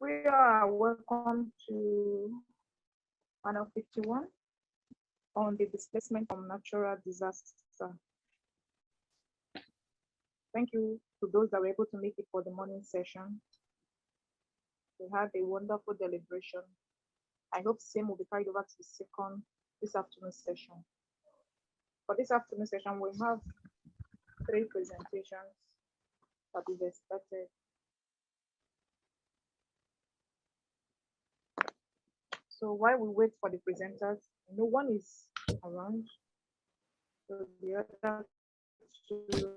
We are welcome to panel 51 on the displacement from natural disaster. Thank you to those that were able to make it for the morning session. We had a wonderful deliberation. I hope same will be carried over to this afternoon session. For this afternoon session, we have 3 presentations that is expected. So while we wait for the presenters, no one is around. So the other 2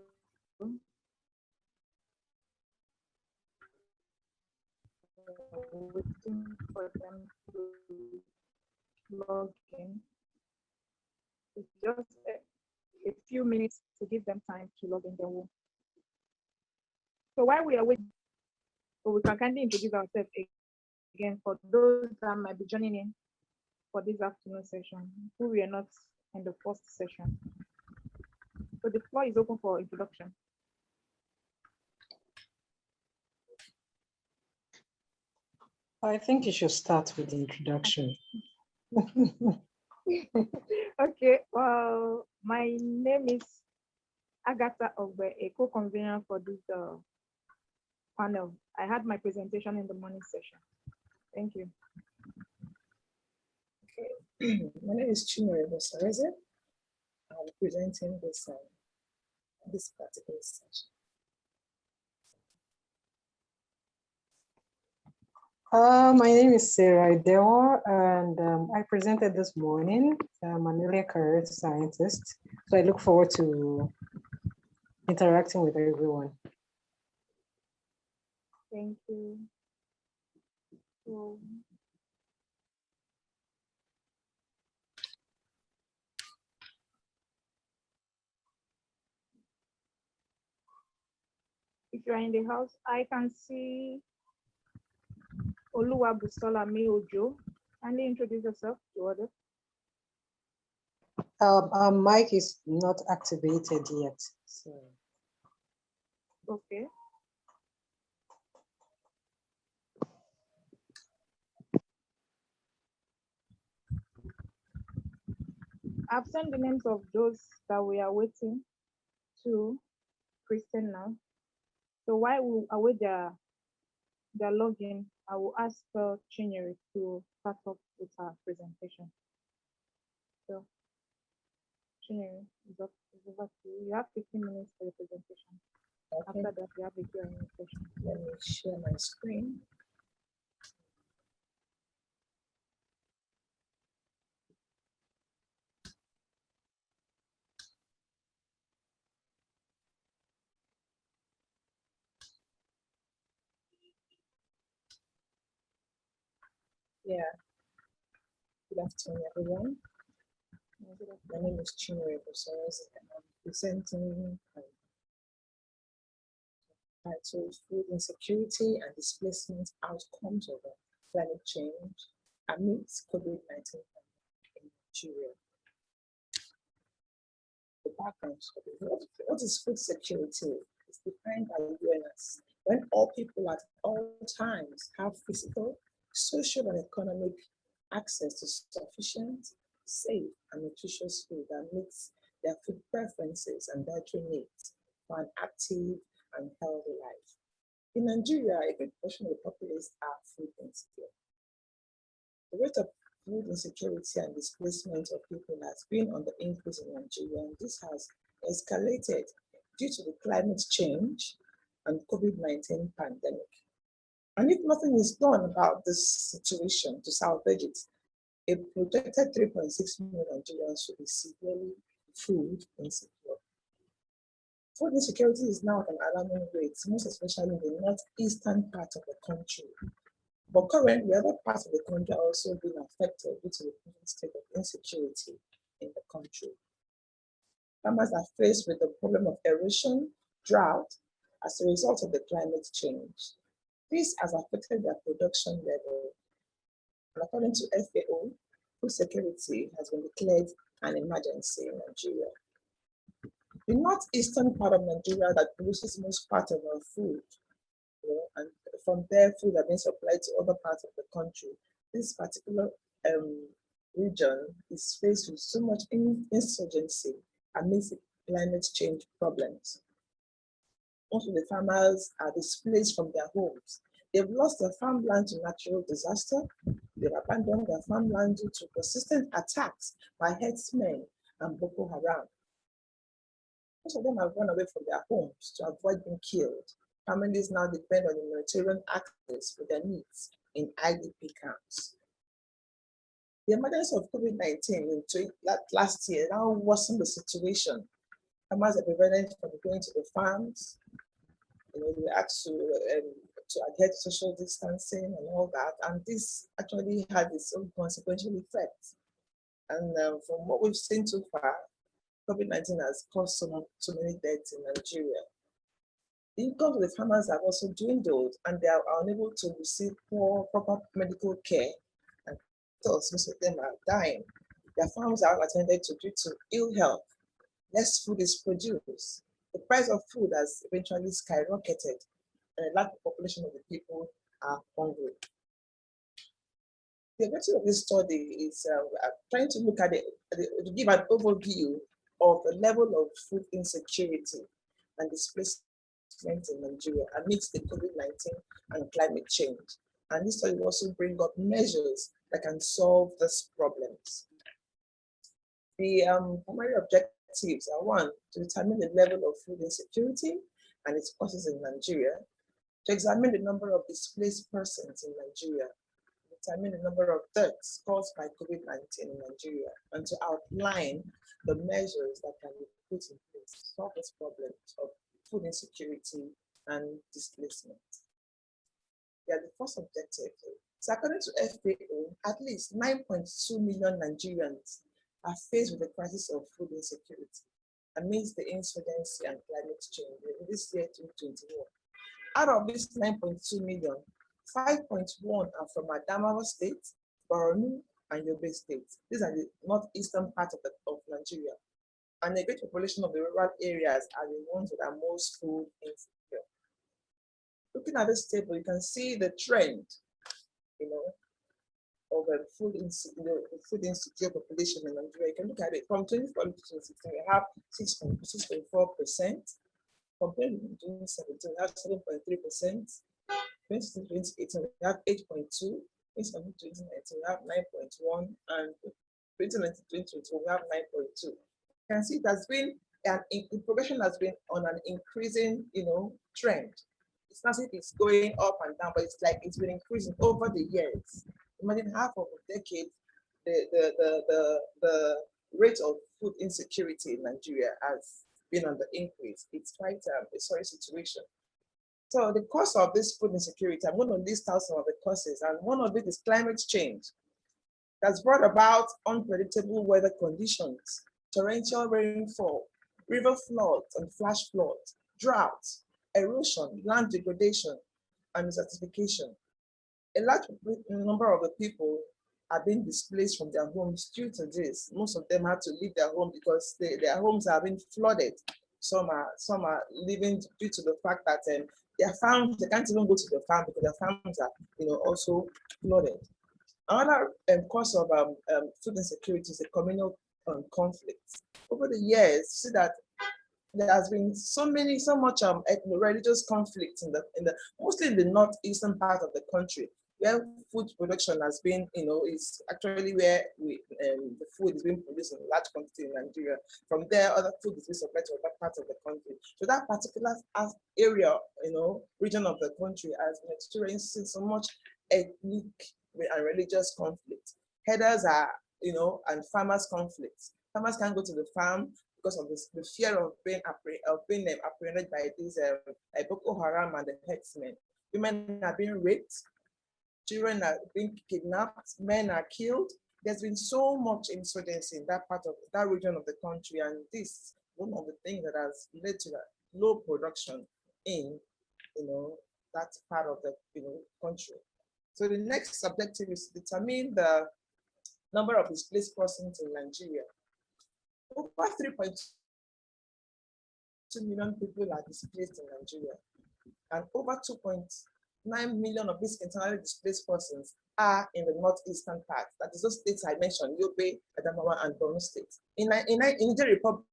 waiting for them to log in. It's just a few minutes to give them time to log in. So while we are waiting, we can kindly introduce ourselves again for those that might be joining in for this afternoon session, who we are not in the first session. So the floor is open for introduction. I think you should start with the introduction. Okay, well, my name is Agatha Ogbe, a co-convener for this panel. I had my presentation in the morning session. Thank you. Okay, my name is Chinwe Bosareze. I'm presenting this particular session. My name is Sarah Idewa, and I presented this morning. I'm an early career scientist, so I look forward to interacting with everyone. Thank you. So, if you are in the house, I can see Oluwabusola Ojo. Can you introduce yourself to others? Our mic is not activated yet. So. Okay. I've sent the names of those that we are waiting to Kristen now. So while we await their login, I will ask Chinyere to start off with her presentation. So Chinyere, it's over to you. You have 15 minutes for the presentation. Okay. After that, we have a Q&A session. Let me share my screen. Yeah. Good afternoon, everyone. My name is Chinwe Bosareze, and I'm presenting titled Food Insecurity and Displacement Outcomes of Climate Change Amidst COVID-19 in Nigeria. The background of it. What is food security? It's defined by the UN as when all people at all times have physical, social, and economic access to sufficient, safe, and nutritious food that meets their food preferences and dietary needs for an active and healthy life. In Nigeria, a big portion of the populace are food insecure. The rate of food insecurity and displacement of people has been on the increase in Nigeria, and this has escalated due to the climate change and COVID-19 pandemic. And if nothing is done about this situation to salvage it, a projected 3.6 million Nigerians will be severely food insecure. Food insecurity is now at an alarming rate, most especially in the northeastern part of the country. But currently, other parts of the country are also being affected due to the current state of insecurity in the country. Farmers are faced with the problem of erosion, drought, as a result of the climate change. This has affected their production level. And according to FAO, food security has been declared an emergency in Nigeria. The northeastern part of Nigeria that produces most part of our food and from there, food are being supplied to other parts of the country. This particular region is faced with so much insurgency amidst climate change problems. Most of the farmers are displaced from their homes. They've lost their farmland to natural disaster. They've abandoned their farmland due to persistent attacks by herdsmen and Boko Haram. Most of them have run away from their homes to avoid being killed. Families now depend on humanitarian access for their needs in IDP camps. The emergence of COVID-19 last year now worsened the situation. Farmers are prevented from going to the farms. They were asked to adhere to social distancing and all that. And this actually had its own consequential effects. And from what we've seen so far, COVID-19 has caused so many deaths in Nigeria. The income of the farmers have also dwindled, and they are unable to receive proper medical care. And thus, most of them are dying. Their farms are unattended to due to ill health. Less food is produced. The price of food has eventually skyrocketed, and a large population of the people are hungry. The objective of this study is trying to look at to give an overview of the level of food insecurity and displacement in Nigeria amidst the COVID-19 and climate change. And this study will also bring up measures that can solve these problems. The primary objectives are: one, to determine the level of food insecurity and its causes in Nigeria, to examine the number of displaced persons in Nigeria, determine the number of deaths caused by COVID-19 in Nigeria, and to outline the measures that can be put in place to solve this problem of food insecurity and displacement. Yeah, the first objective. So according to FAO, at least 9.2 million Nigerians are faced with the crisis of food insecurity amidst the insurgency and climate change in this year 2021. Out of this 9.2 million, 5.1 are from Adamawa State, Borno, and Yobe State. These are the northeastern part of Nigeria. And a great population of the rural areas are the ones that are most food insecure. Looking at this table, you can see the trend, of the food insecure population in Nigeria. You can look at it from 2014 to 2016, we have 6.4%. Compared to 2017, we have 7.3%. 2018, we have 8.2. 2019, we have 9.1, and 2020, we have 9.2. You can see it has been the progression has been on an increasing, trend. It's not as if it's going up and down, but it's like it's been increasing over the years. Imagine half of a decade, the rate of food insecurity in Nigeria has been on the increase. It's quite a sorry situation. So the cause of this food insecurity, I'm going to list out some of the causes, and one of it is climate change. That's brought about unpredictable weather conditions, torrential rainfall, river floods and flash floods, droughts, erosion, land degradation, and desertification. A large number of the people are being displaced from their homes due to this. Most of them had to leave their home because their homes are being flooded. Some are living due to the fact that their farms, they can't even go to the farm because their farms are also flooded. Another cause of food insecurity is the communal conflicts. Over the years, see that there has been so much religious conflicts mostly in the northeastern part of the country, where food production has been, is actually where the food is being produced in large quantity in Nigeria. From there, other food is being supplied to other parts of the country. So that particular area, region of the country has been experiencing so much ethnic and religious conflict. Herders are, and farmers conflicts. Farmers can't go to the farm because of the fear of being apprehended by these Boko Haram and the herdsmen. Women are being raped, children are being kidnapped, men are killed. There's been so much insurgency in that part of that region of the country, and this is one of the things that has led to that low production in that part of the country. So the next objective is to determine the number of displaced persons in Nigeria. Over 3.2 million people are displaced in Nigeria. and over 2.9 million of these internally displaced persons are in the northeastern part. That is those states I mentioned, Yobe, Adamawa, and Borno State. In the Republic,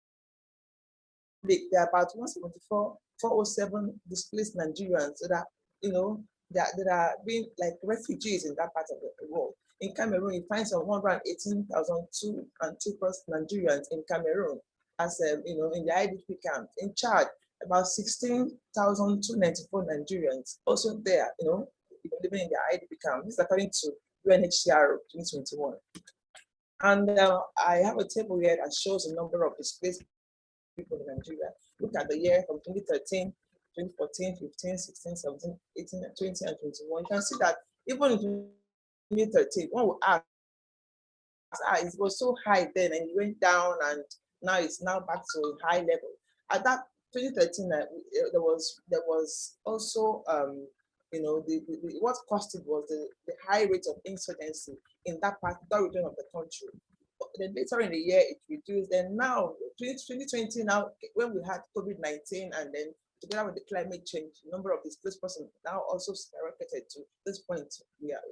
there are about 174, 407 displaced Nigerians that are, that are being like refugees in that part of the world. In Cameroon, you find some 118,002 Nigerians in Cameroon, as in the IDP camp. In Chad, about 16,294 Nigerians also there, living in the IDP camp. This is according to UNHCR 2021. And I have a table here that shows the number of displaced people in Nigeria. Look at the year from 2013, 2014, 15, 16, 17, 18, 20, and 21. You can see that even in 2013, one will ask, it was so high then and it went down, and now it's now back to a high level. At that 2013, there was also what caused it was the high rate of insurgency in that region of the country. But then later in the year it reduced, and now 2020 now when we had COVID-19 and then together with the climate change, the number of displaced persons now also skyrocketed to this point. We are,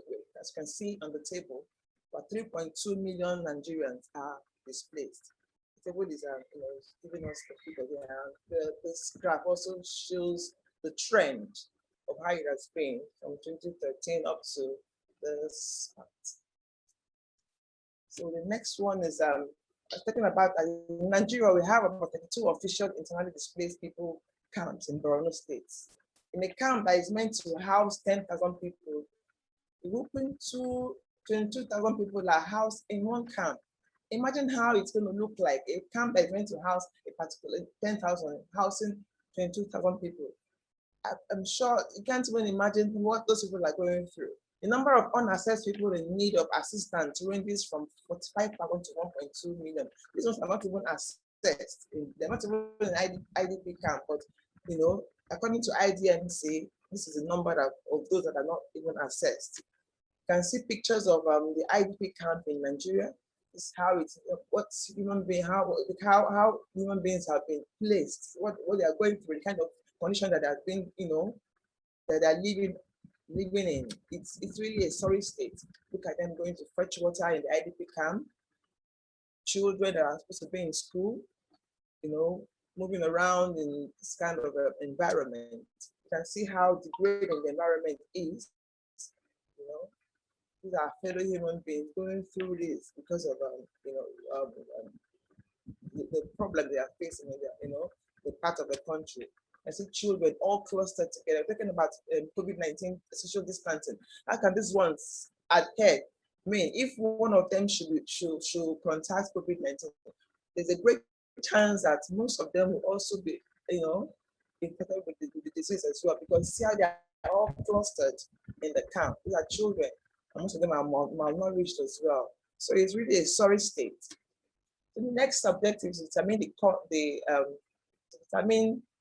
as you can see on the table, about 3.2 million Nigerians are displaced. The table is giving us the figure here. This graph also shows the trend of how it has been from 2013 up to this part. So the next one is talking about in Nigeria, we have about 32 official internally displaced people camps in Borno State. In a camp that is meant to house 10,000 people, whooping to 22,000 people are housed in one camp. Imagine how it's going to look like a camp that is meant to house a particular 10,000, housing 22,000 people. I'm sure you can't even imagine what those people are going through. The number of unassessed people in need of assistance ranges from 45,000 to 1.2 million. These ones are not even assessed. They're not even in IDP camp, but according to IDMC, this is the number of those that are not even assessed. You can see pictures of the IDP camp in Nigeria. This is how it's what's human being, how human beings have been placed, what they are going through, the kind of condition that have been, that they're living in. It's really a sorry state. Look at them going to fetch water in the IDP camp. Children that are supposed to be in school, moving around in this kind of environment. You can see how degrading the environment is. These are fellow human beings going through this because of the problem they are facing in the part of the country. I see children all clustered together. Talking about COVID-19 social distancing. How can these ones adhere? I mean, if one of them should contact COVID-19, there's a great chance that most of them will also be, infected with the disease as well, because see how they are all clustered in the camp. These are children, and most of them are malnourished as well. So it's really a sorry state. The next objective is to determine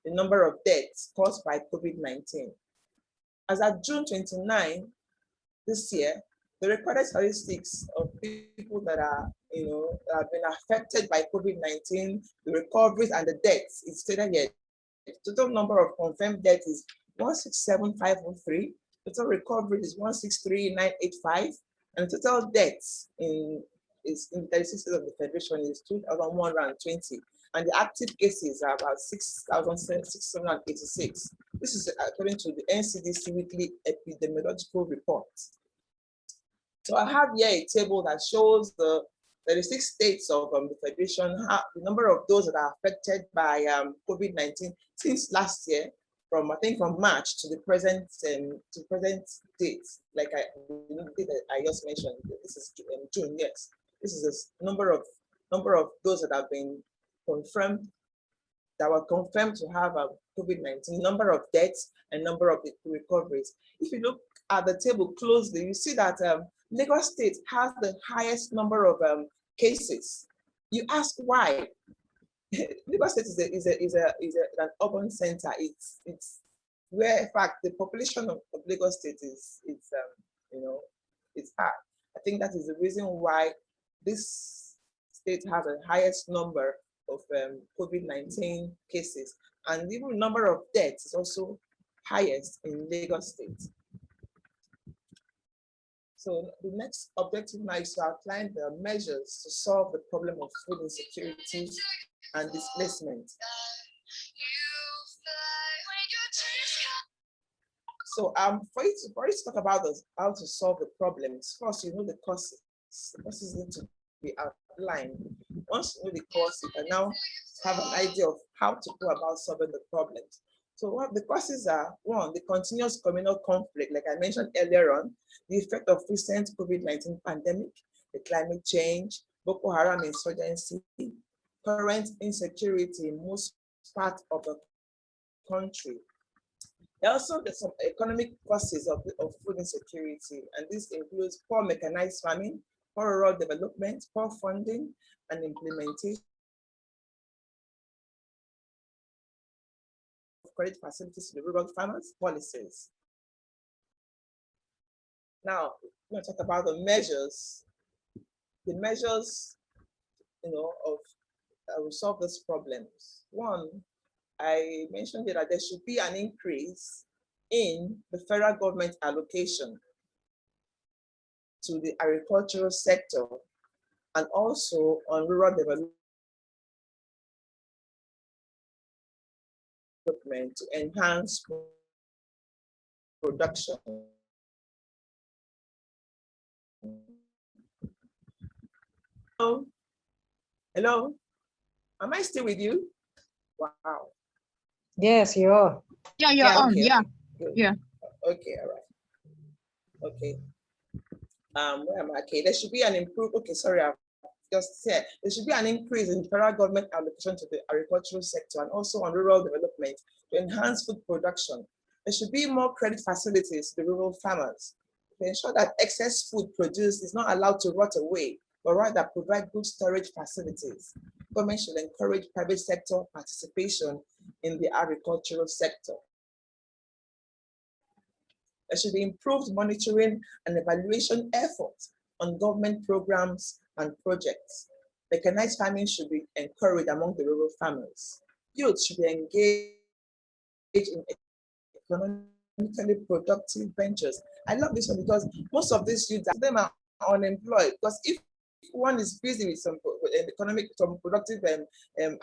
the number of deaths caused by COVID-19. As at June 29 this year, the recorded statistics of people that are, have been affected by COVID-19, the recoveries and the deaths is stated here. The total number of confirmed deaths is 167,503. Total recovery is 163,985, and total deaths in 36 states of the Federation is 2,120. And the active cases are about 6,686. This is according to the NCDC weekly epidemiological report. So I have here a table that shows the 36 states of the Federation, the number of those that are affected by COVID-19 since last year, from March to the present date. Like I just mentioned, this is June. Yes, this is the number of those that have been confirmed, that were confirmed to have COVID-19, number of deaths and number of the recoveries. If you look at the table closely, you see that Lagos State has the highest number of cases. You ask why? Lagos State is an urban center. It's where, in fact, the population of Lagos State is high. I think that is the reason why this state has the highest number of COVID-19 cases, and even the number of deaths is also highest in Lagos State. So the next objective now is to outline the measures to solve the problem of food insecurity and displacement. So for you to talk about this, how to solve the problems, first you know the causes. The causes need to be outlined. Once you know the cause, you can now have an idea of how to go about solving the problems. So what the causes are: one, the continuous communal conflict, like I mentioned earlier on, the effect of recent COVID-19 pandemic, the climate change, Boko Haram insurgency, current insecurity in most parts of the country. There are also some economic causes of food insecurity, and this includes poor mechanized farming, poor rural development, poor funding and implementation of credit facilities to the rural farmers policies. Now, we're going to talk about the measures, of will solve these problems. One, I mentioned that there should be an increase in the federal government allocation to the agricultural sector and also on rural development to enhance production. Hello? Am I still with you? Wow. Yes, you are. Yeah, you're on. Okay, Yeah. okay, Yeah. Okay, all right. Okay. Where am I? Okay, there should be an improvement. Okay, sorry, I've just said there should be an increase in federal government allocation to the agricultural sector and also on rural development to enhance food production. There should be more credit facilities to the rural farmers to ensure that excess food produced is not allowed to rot away, but rather provide good storage facilities. Government should encourage private sector participation in the agricultural sector. There should be improved monitoring and evaluation efforts on government programs and projects. Mechanized farming should be encouraged among the rural farmers. Youth should be engaged in economically productive ventures. I love this one because most of these youth, them are unemployed. Because if one is busy with some productive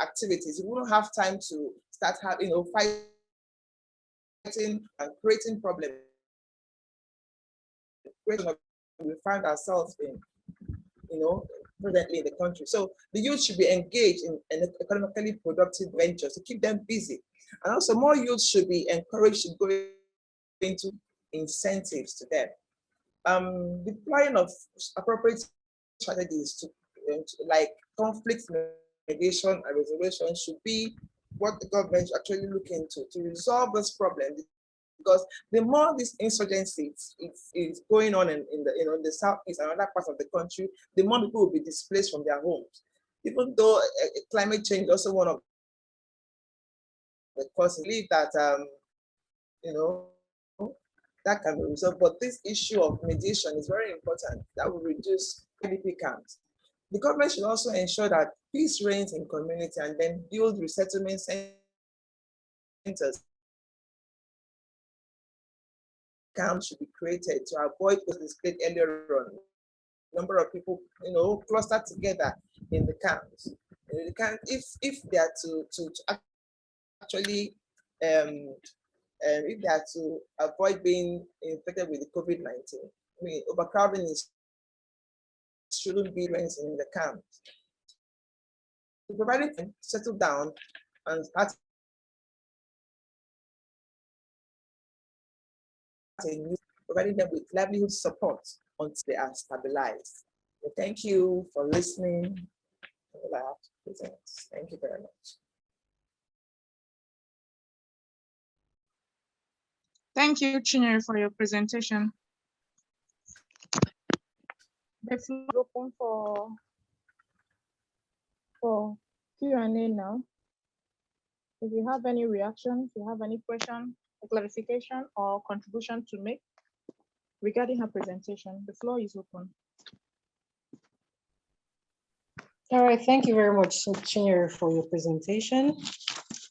activities, you won't have time to start having, fighting and creating problems. We find ourselves in, presently in the country. So the youth should be engaged in economically productive ventures to keep them busy. And also more youth should be encouraged to go into incentives to them. Deploying of appropriate strategies to like conflict mediation and resolution should be what the government is actually looking to resolve this problem. Because the more this insurgency is going on in the southeast and other parts of the country, the more people will be displaced from their homes. Even though climate change is also one of the causes, I believe that that can be resolved. But this issue of mediation is very important. That will reduce IDP camps. The government should also ensure that peace reigns in community and then build resettlement centers. Camps should be created to avoid what was displayed earlier on. Number of people, clustered together in the camps. If they are to actually, if they are to avoid being infected with the COVID-19, overcrowding shouldn't be in the camps. Providing them settle down and start providing them with livelihood support until they are stabilized. So thank you for listening. Thank you very much. Thank you, Chinyere, for your presentation. The floor is open for Q&A now. If you have any reactions, if you have any question, a clarification, or contribution to make regarding her presentation, the floor is open. All right, thank you very much, Chinyere, for your presentation.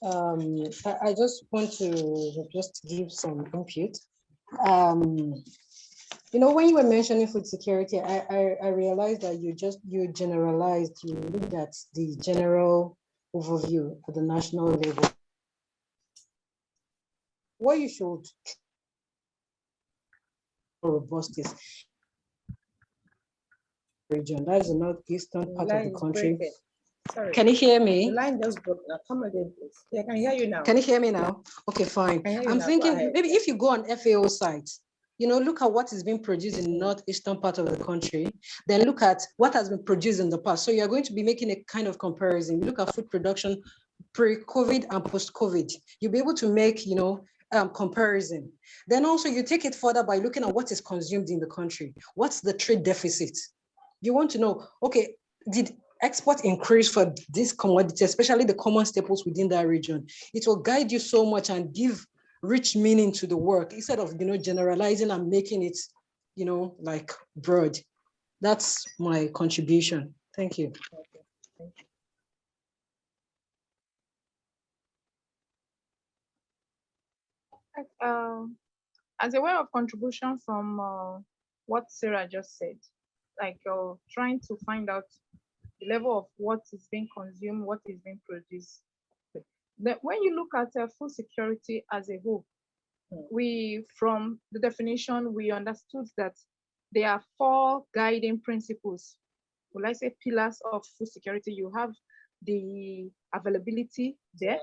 I just want to just give some input. You know, when you were mentioning food security, I realized that you generalized, you looked at the general overview at the national level. What you should robust is region, that's the northeastern part of the country. Sorry. Can you hear me? The line just broke now. Come again, please. Yeah, I can hear you now. Can you hear me now? Okay, fine. I'm thinking maybe if you go on FAO site, you know, look at what is being produced in the northeastern part of the country, then look at what has been produced in the past. So you're going to be making a kind of comparison. You look at food production pre-COVID and post-COVID. You'll be able to make, you know, comparison. Then also you take it further by looking at what is consumed in the country. What's the trade deficit? You want to know, okay, did export increase for this commodity, especially the common staples within that region? It will guide you so much and give rich meaning to the work instead of, you know, generalizing and making it, you know, like broad. That's my contribution. Thank you. Okay, thank you. As a way of contribution from what Sarah just said, like trying to find out the level of what is being consumed, what is being produced. Then when you look at food security as a whole, from the definition, we understood that there are 4 guiding principles. Will I say pillars of food security? You have the availability there.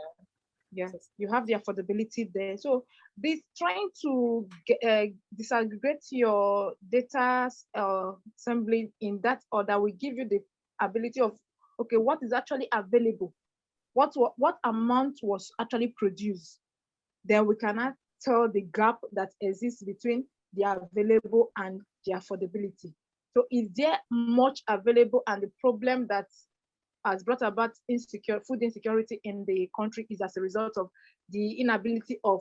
Yeah, you have the affordability there. So this trying to disaggregate your data assembly in that order will give you the ability of, okay, what is actually available? What amount was actually produced? Then we cannot tell the gap that exists between the available and the affordability. So is there much available, and the problem that has brought about food insecurity in the country is as a result of the inability of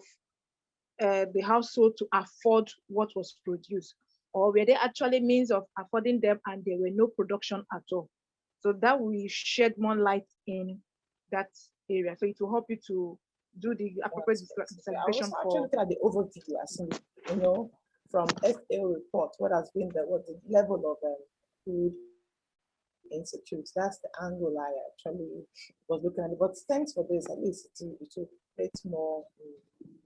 the household to afford what was produced, or were there actually means of affording them and there were no production at all? So that will shed more light in that area. So it will help you to do the appropriate disaggregation. I was actually looking at the overview, as in, you know, from FAO report, what the level of food insecurity. That's the angle I actually was looking at. But thanks for this. At least to make more,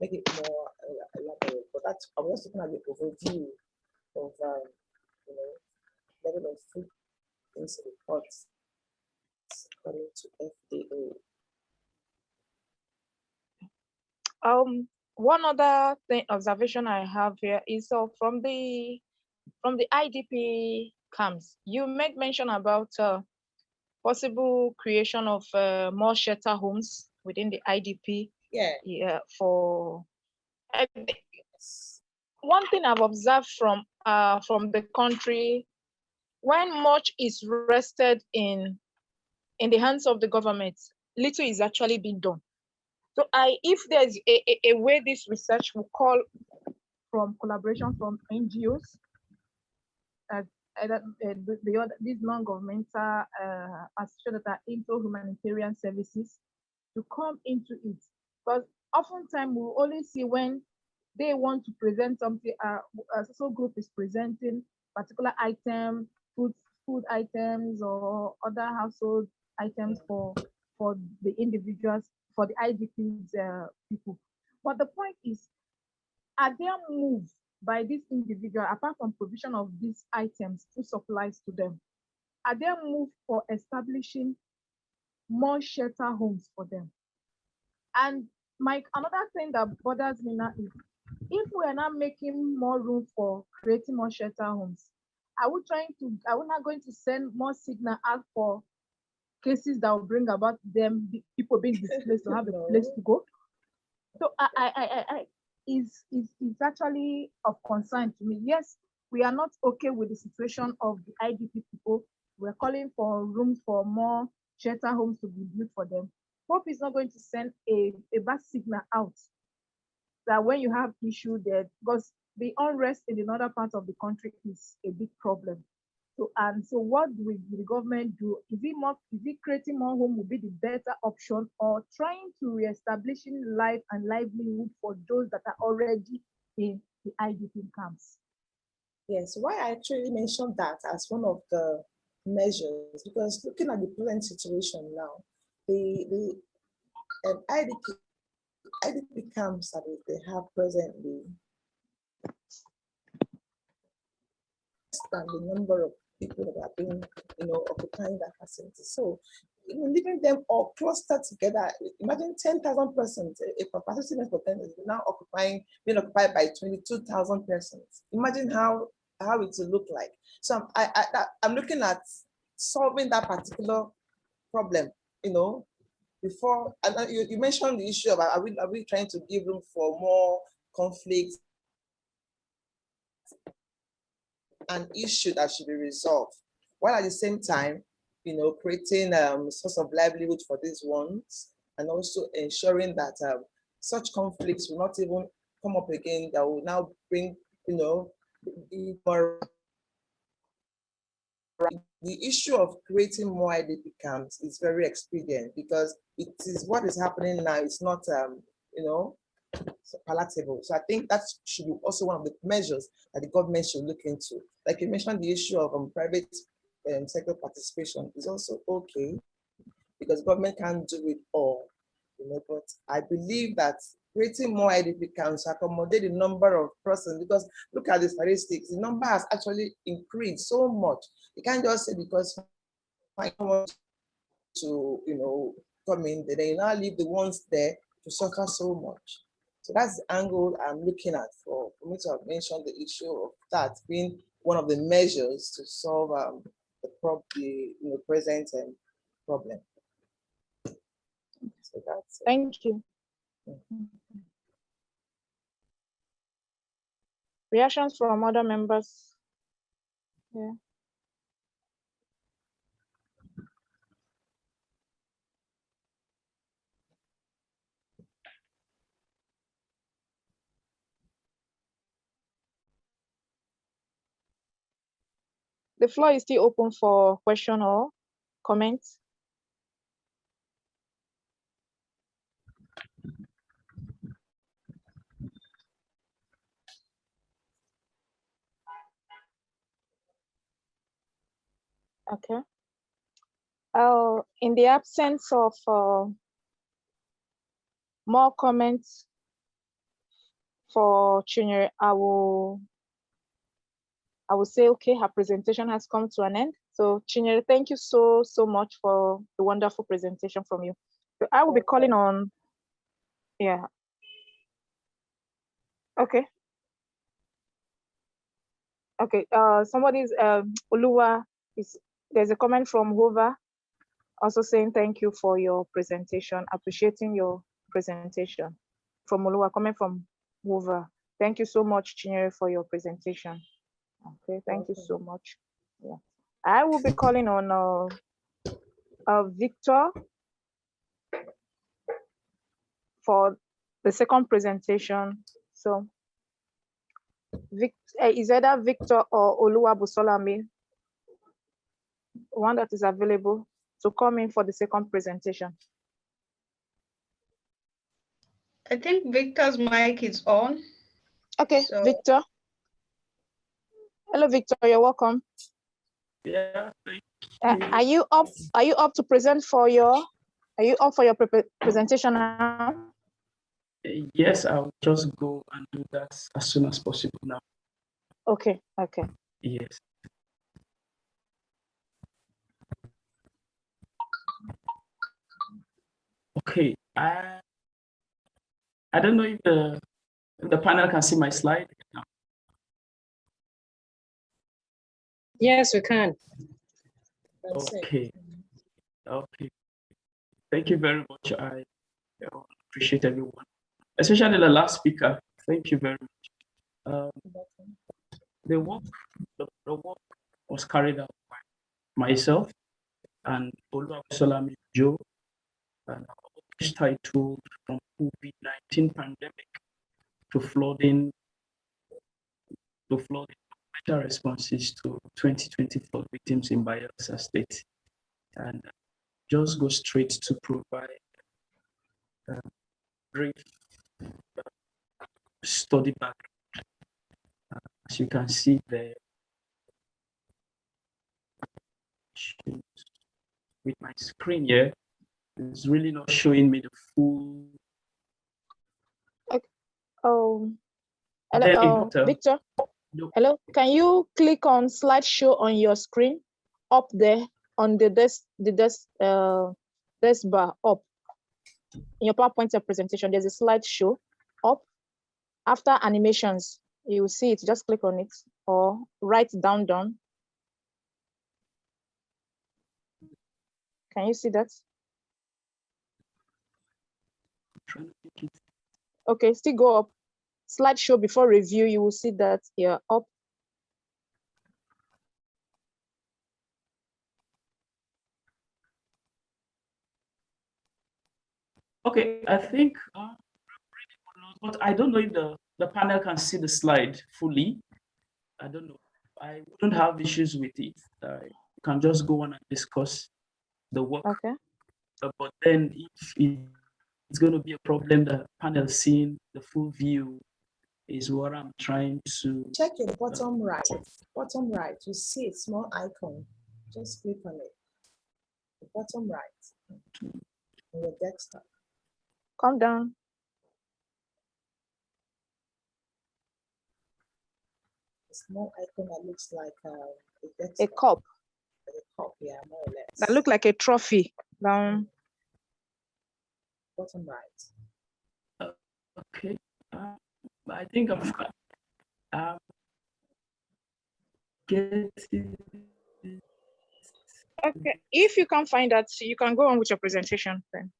make it more elaborate. But that's, I was looking at the overview of you know, level of food insecurity reports according to FAO. One other observation I have here is from the IDP camps, you made mention about possible creation of more shelter homes within the IDP. Yeah. For one thing I've observed from the country, when much is rested in the hands of the government, little is actually being done. So if there's a way this research will call from collaboration from NGOs, these non-governmental associations that are into humanitarian services, to come into it. Because oftentimes we only see when they want to present something, a social group is presenting particular item, food items or other household items for the individuals, for the IDPs people. But the point is, are there moves by this individual, apart from provision of these items, food supplies to them? Are there moves for establishing more shelter homes for them? And another thing that bothers me now is, if we are not making more room for creating more shelter homes, are we not going to send more signal out for cases that will bring about people being displaced to have a place to go? So is actually of concern to me. Yes, we are not okay with the situation of the IDP people. We're calling for rooms for more shelter homes to be built for them. Hope is not going to send a bad signal out that when you have issue there, because the unrest in the northern part of the country is a big problem. So, and so what will the government do? Is it creating more home will be the better option, or trying to reestablishing life and livelihood for those that are already in the IDP camps? Yes, why I actually mentioned that as one of the measures, because looking at the present situation now, the IDP camps that they have presently, than the number of people that have been, occupying that facility. So, leaving them all clustered together, imagine 10,000 persons, if a facility for 10 is now being occupied by 22,000 persons. Imagine how it will look like. So I'm looking at solving that particular problem, before. And you mentioned the issue about are we trying to give room for more conflicts and issue that should be resolved, while at the same time, creating source of livelihood for these ones, and also ensuring that such conflicts will not even come up again, that will now bring, more. The issue of creating more IDP camps is very expedient, because it is what is happening now. It's not, palatable. So I think that should be also one of the measures that the government should look into. Like you mentioned, the issue of private sector participation is also okay, because government can't do it all, but I believe that creating more IDP camps to accommodate the number of persons, because look at the statistics, the number has actually increased so much. You can't just say because I want to, come in, then you now leave the ones there to suffer so much. So that's the angle I'm looking at for me to have mentioned the issue of that being one of the measures to solve the present problem. So that's it. Thank you. Reactions from other members? Yeah. The floor is still open for question or comments. Okay. In the absence of more comments for Chinyere, I will say, okay, her presentation has come to an end. So Chinyere, thank you so much for the wonderful presentation from you. So I will be calling on, yeah. Okay. Okay, somebody's, Oluwa, there's a comment from Hova also saying thank you for your presentation, appreciating your presentation. From Oluwa, comment from Hova. Thank you so much, Chinyere, for your presentation. Okay, thank you so much. Yeah, I will be calling on Victor for the second presentation. So, is either Victor or Oluwa Busolami, one that is available to come in for the second presentation? I think Victor's mic is on. Okay, so Victor. Hello, Victor. You're welcome. Yeah. Are you up? Are you up to present for your? Are you up for your presentation now? Yes, I'll just go and do that as soon as possible now. Okay. Okay. Yes. Okay. I don't know if the panel can see my slide now. Yes, we can. Okay. Okay. Thank you very much. I appreciate everyone, especially the last speaker. Thank you very much. The work was carried out by myself and Oluwabusolami Joe, and it's titled From COVID-19 Pandemic to Flooding initial responses to 2024 victims in Bayelsa State, and just go straight to provide brief study back. As you can see there, with my screen here, it's really not showing me the full. Hello, Then, Victor. no. Hello, can you click on slideshow on your screen up there on the desk bar up in your PowerPoint presentation? There's a slideshow up after animations. You will see it. Just click on it or write down. Can you see that? Okay, still go up. Slideshow before review, you will see that here up. Okay, I think, but I don't know if the panel can see the slide fully. I don't know. I wouldn't have issues with it. You can just go on and discuss the work. Okay. But then if it's going to be a problem, the panel seeing the full view is what I'm trying to. Check your bottom right. Bottom right, you see a small icon. Just click on it. The bottom right on your desktop. Calm down. A small icon that looks like a desktop. A cup. A cup, yeah, more or less. That look like a trophy down. Bottom right. Okay. I think I'm getting. Okay. If you can't find that, you can go on with your presentation then.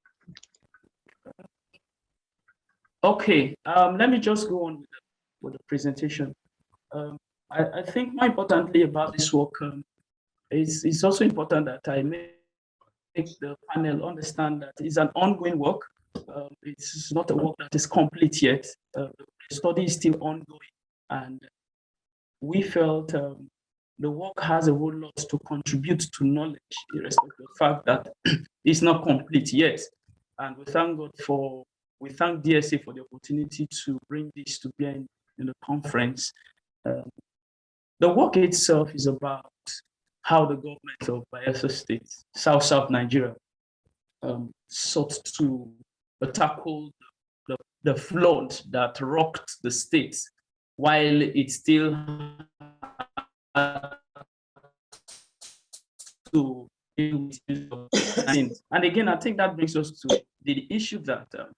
Okay. Let me just go on with the presentation. I think more importantly about this work, it's also important that I make the panel understand that it's an ongoing work. It's not a work that is complete yet. The study is still ongoing, and we felt the work has a whole lot to contribute to knowledge, irrespective of the fact that it's not complete yet. And we thank DSA for the opportunity to bring this to bear in the conference. The work itself is about how the government of Bayelsa State, South Nigeria, sought to tackle the flood that rocked the state while it still had to deal with COVID-19. And again, I think that brings us to the issue that the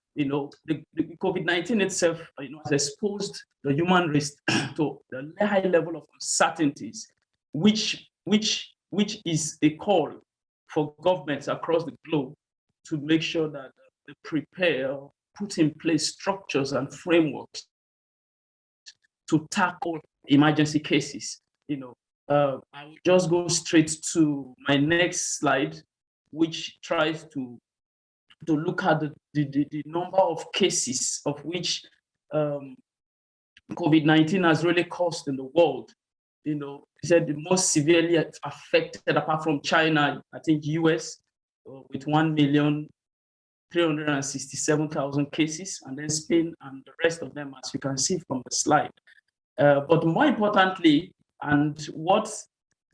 COVID-19 itself has exposed the human race to the high level of uncertainties, which is a call for governments across the globe to make sure that they prepare, put in place structures and frameworks to tackle emergency cases. I will just go straight to my next slide, which tries to look at the number of cases of which COVID-19 has really caused in the world. Said the most severely affected, apart from China, I think US, with 1,367,000 cases, and then Spain and the rest of them, as you can see from the slide. But more importantly, and what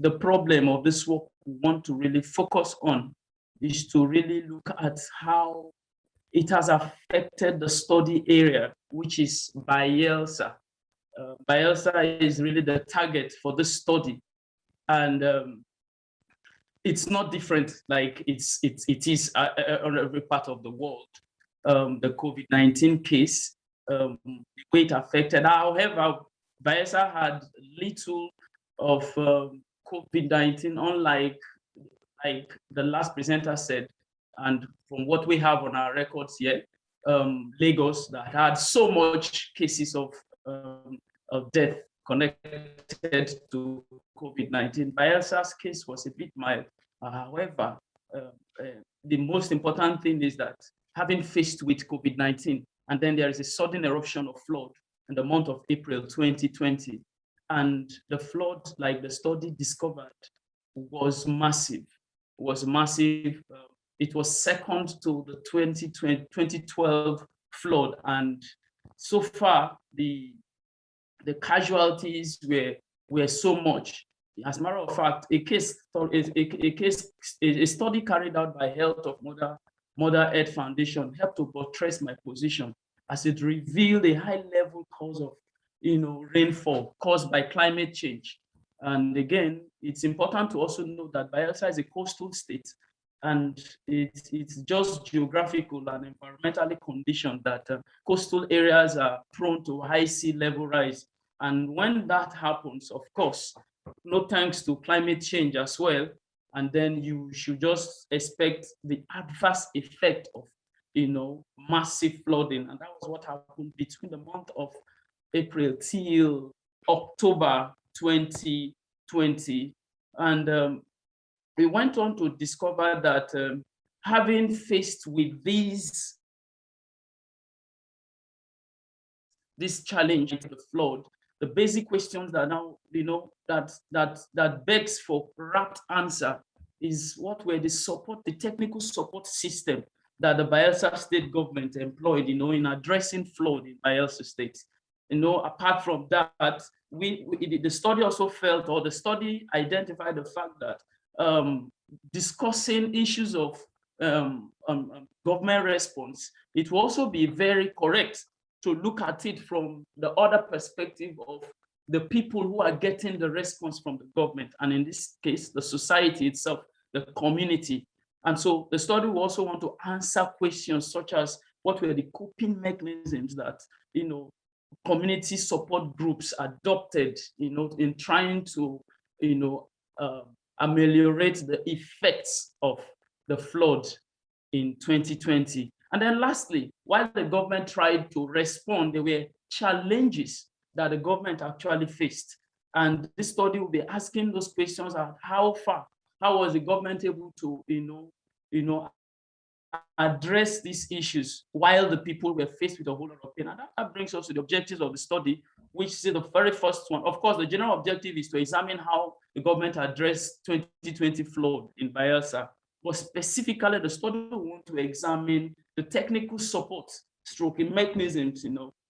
the problem of this work we want to really focus on is to really look at how it has affected the study area, which is Bayelsa. Bayelsa is really the target for this study, and it's not different like it is on every part of the world. The COVID-19 case, the way it affected. However, Bayelsa had little of COVID-19, unlike the last presenter said, and from what we have on our records here, Lagos that had so much cases of death connected to COVID-19. Bayelsa's case was a bit mild. However, the most important thing is that having faced with COVID-19, and then there is a sudden eruption of flood in the month of April 2020. and the flood, like the study discovered, was massive. Was massive. It was second to the 2012 flood, and so far the casualties were so much. As a matter of fact, a study carried out by Health of Mother Earth Foundation helped to buttress my position, as it revealed a high-level cause of rainfall caused by climate change. And again, it's important to also know that Bayelsa is a coastal state, and it's just geographical and environmentally conditioned that coastal areas are prone to high sea level rise. And when that happens, of course, no thanks to climate change as well, and then you should just expect the adverse effect of massive flooding. And that was what happened between the month of April till October 2020. And we went on to discover that having faced with this challenge, the flood, the basic questions that now that begs for rapt answer is what were the technical support system that the Bayelsa state government employed in addressing flood in Bayelsa state. Apart from that, the study also felt, or the study identified the fact that discussing issues of government response, it will also be very correct to look at it from the other perspective of the people who are getting the response from the government, and in this case, the society itself, the community. And so the study will also want to answer questions such as what were the coping mechanisms that community support groups adopted in trying to ameliorate the effects of the flood in 2020. And then lastly, while the government tried to respond, there were challenges that the government actually faced. And this study will be asking those questions: how was the government able to address these issues while the people were faced with a whole lot of pain? And that brings us to the objectives of the study, which is the very first one. Of course, the general objective is to examine how the government addressed 2020 flood in Bayelsa. But specifically, the study will want to examine the technical support mechanisms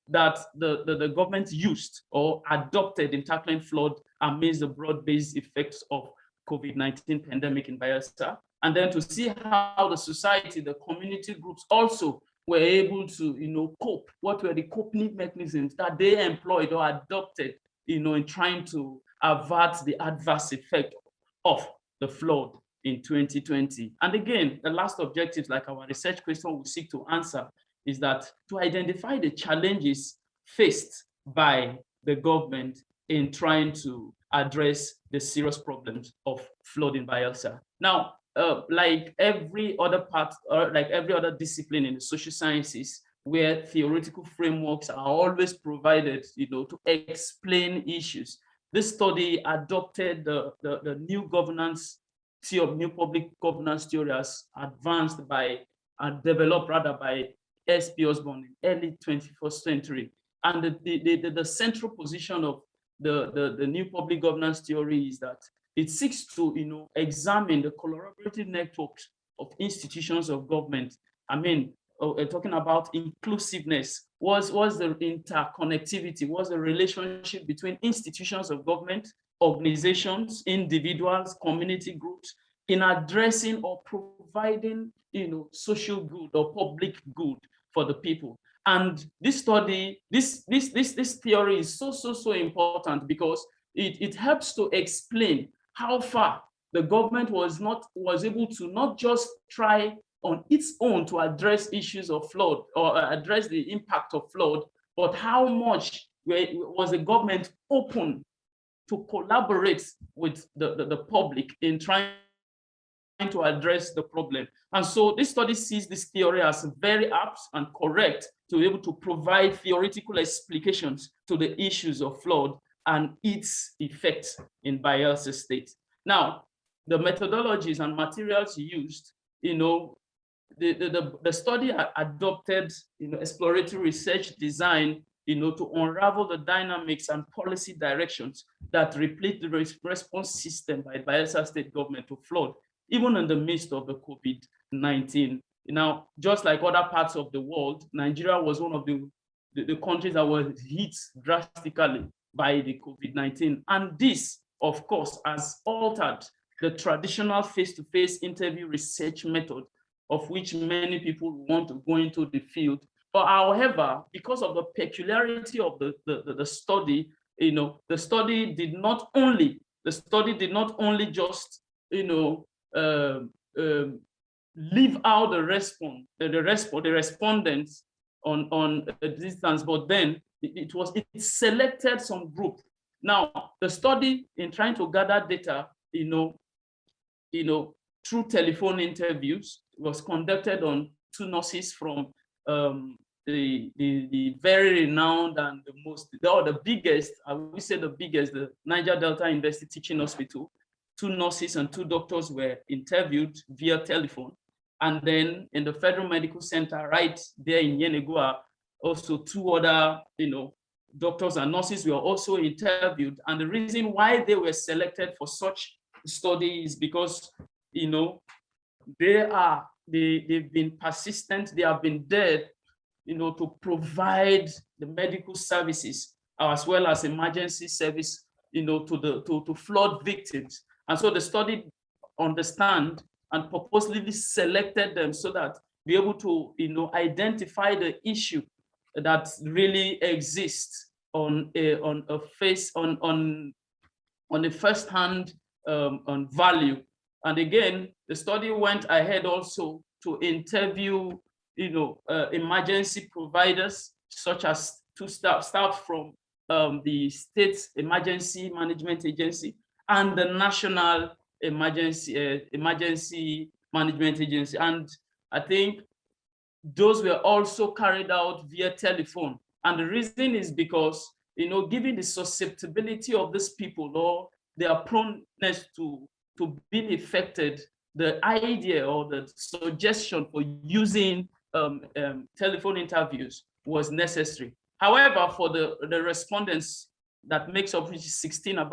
that the government used or adopted in tackling flood amidst the broad-based effects of COVID-19 pandemic in Bayelsa. And then to see how the society, the community groups also were able to cope. What were the coping mechanisms that they employed or adopted in trying to avert the adverse effect of the flood in 2020. And again, the last objectives, like our research question we seek to answer, is that to identify the challenges faced by the government in trying to address the serious problems of flood in Bayelsa. Now, like every other part, or like every other discipline in the social sciences, where theoretical frameworks are always provided, to explain issues, this study adopted the new public governance theory as advanced by and developed rather by S.P. Osborne in early 21st century. And the central position of the new public governance theory is that it seeks to examine the collaborative networks of institutions of government. I mean, talking about inclusiveness, what's the interconnectivity, what's the relationship between institutions of government, organizations, individuals, community groups, in addressing or providing social good or public good for the people. And this study, this theory is so important because it helps to explain how far the government was able to not just try on its own to address issues of flood or address the impact of flood, but how much was the government open to collaborate with the public in trying to address the problem. And so this study sees this theory as very apt and correct to be able to provide theoretical explications to the issues of flood and its effects in Bayelsa State. Now, the methodologies and materials used, the study adopted exploratory research design to unravel the dynamics and policy directions that replete the response system by Bayelsa State government to flood, even in the midst of the COVID-19. Now, just like other parts of the world, Nigeria was one of the countries that was hit drastically by the COVID-19. And this, of course, has altered the traditional face-to-face interview research method of which many people want to go into the field. But however, because of the peculiarity of the study, the study did not only just, leave out the respondents on a distance, but then it selected some group. Now, the study in trying to gather data, through telephone interviews was conducted on 2 nurses from the very renowned and the biggest, I would say the biggest, the Niger Delta University Teaching Hospital. 2 nurses and 2 doctors were interviewed via telephone. And then in the Federal Medical Center right there in Yenagoa, also 2 other, doctors and nurses were also interviewed. And the reason why they were selected for such study is because, they've been persistent, they have been there, to provide the medical services as well as emergency service, to flood victims. And so the study understand and purposely selected them so that be able to, identify the issue that really exists on a first-hand on value. And again, the study went ahead also to interview, emergency providers, so as 2 staff from the state emergency management agency and the national emergency management agency. And I think those were also carried out via telephone. And the reason is because, given the susceptibility of these people or their proneness to being affected, the idea or the suggestion for using telephone interviews was necessary. However, for the respondents that makes up 16 of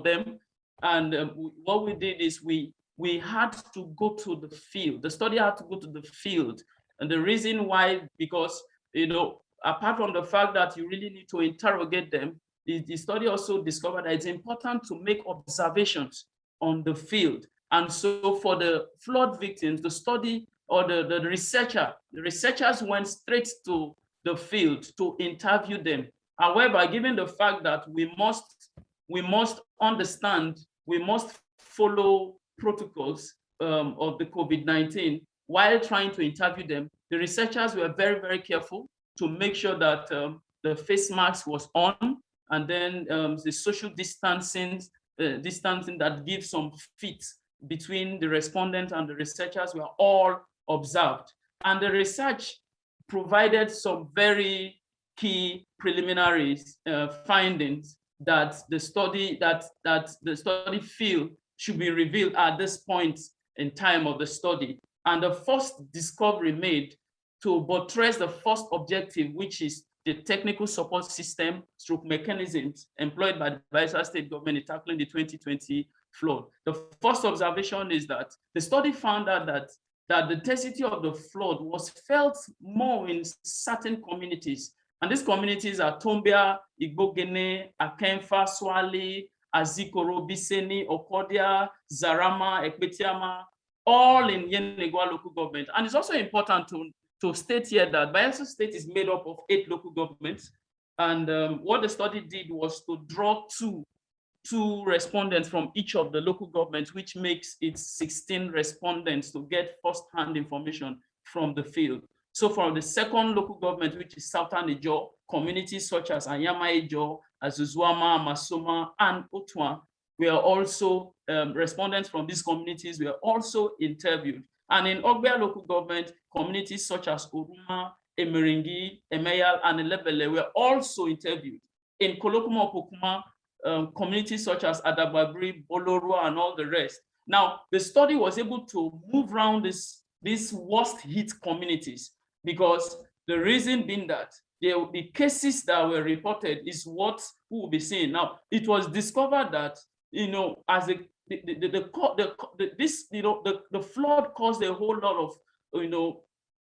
them, and what we did is we had to go to the field. The study had to go to the field, and the reason why, because apart from the fact that you really need to interrogate them, the study also discovered that it's important to make observations on the field. And so for the flood victims, the study or the researchers went straight to the field to interview them. However, given the fact that we must understand, we must follow protocols of the COVID-19 while trying to interview them, the researchers were very, very careful to make sure that the face mask was on, and then the social distancing that gives some feet between the respondent and the researchers were all observed. And the research provided some very key preliminary findings that the study field should be revealed at this point in time of the study. And the first discovery made to buttress the first objective, which is the technical support system stroke mechanisms employed by the Bayelsa State government in tackling the 2020 flood. The first observation is that the study found out that the intensity of the flood was felt more in certain communities. And these communities are Tombia, Igbogene, Akemfa, Swale, Azikoro, Biseni, Okodia, Zarama, Ekbetiama, all in Yenagoa local government. And it's also important to state here that Bayelsa State is made up of 8 local governments. And what the study did was to draw two respondents from each of the local governments, which makes it 16 respondents to get first-hand information from the field. So from the second local government, which is Southern Ijo, communities such as Anyama Ijo, Azuzwama, Masoma, and Otwa were also respondents from these communities were also interviewed. And in Ogbea local government, communities such as Uruma, Emeringi, Emeyal, and Elebele were also interviewed. In Kolokuma, Pokuma, communities such as Adababri, Bolorua, and all the rest. Now, the study was able to move around these worst hit communities, because the reason being that the cases that were reported is what we will be seeing. Now, it was discovered that, as the flood caused a whole lot of,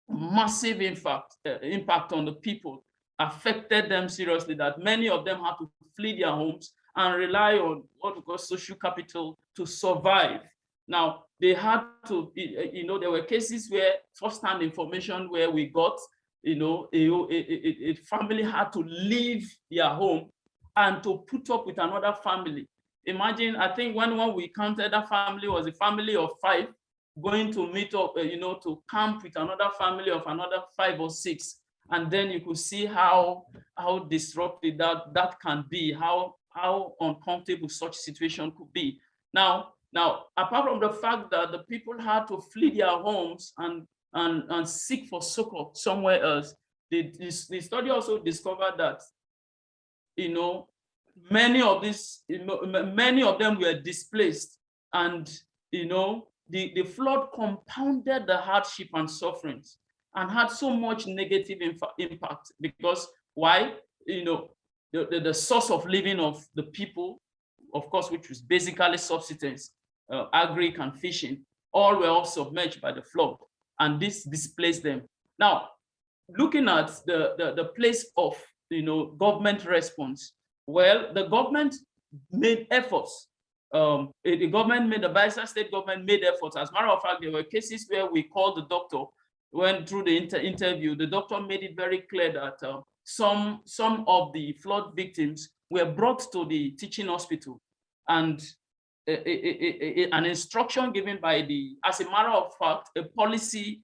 massive impact on the people, affected them seriously, that many of them had to flee their homes and rely on what we call social capital to survive. Now, they had to, there were cases where first-hand information where we got, a family had to leave their home and to put up with another family. Imagine, I think when we counted, that family was a family of 5 going to meet up, to camp with another family of another 5 or 6. And then you could see how disruptive that can be, how uncomfortable such situation could be. Now, apart from the fact that the people had to flee their homes and seek for succor somewhere else, the study also discovered that, many of them were displaced, and the flood compounded the hardship and sufferings and had so much negative impact, because why? The source of living of the people, of course, which was basically subsistence, agric and fishing, all were all submerged by the flood, and this displaced them. Now, looking at the place of government response, well, the government made efforts. The Bayelsa State government made efforts. As a matter of fact, there were cases where we called the doctor, went through the interview. The doctor made it very clear that some of the flood victims were brought to the teaching hospital, and an instruction given by as a matter of fact, a policy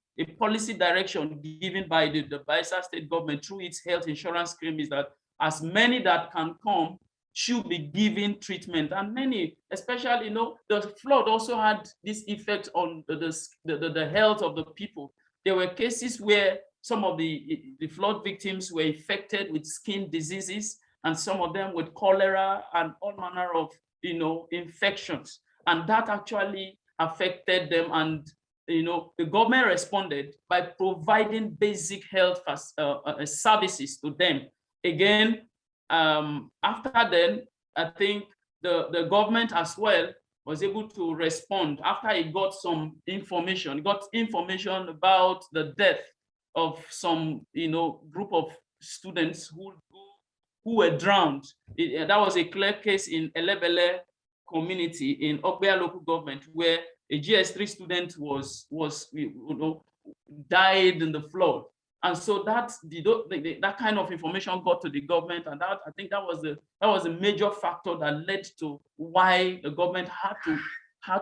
direction given by the Bayelsa State government through its health insurance scheme is that as many that can come should be given treatment. And many, especially, the flood also had this effect on the health of the people. There were cases where some of the flood victims were infected with skin diseases, and some of them with cholera and all manner of, infections. And that actually affected them. And, the government responded by providing basic health services to them. Again, after then, I think the government as well was able to respond after it got some information. It got information about the death of some, group of students who were drowned. That was a clear case in Elebele community in Ogbea local government, where a GS3 student died in the flood. And so that kind of information got to the government, and I think that was a major factor that led to why the government had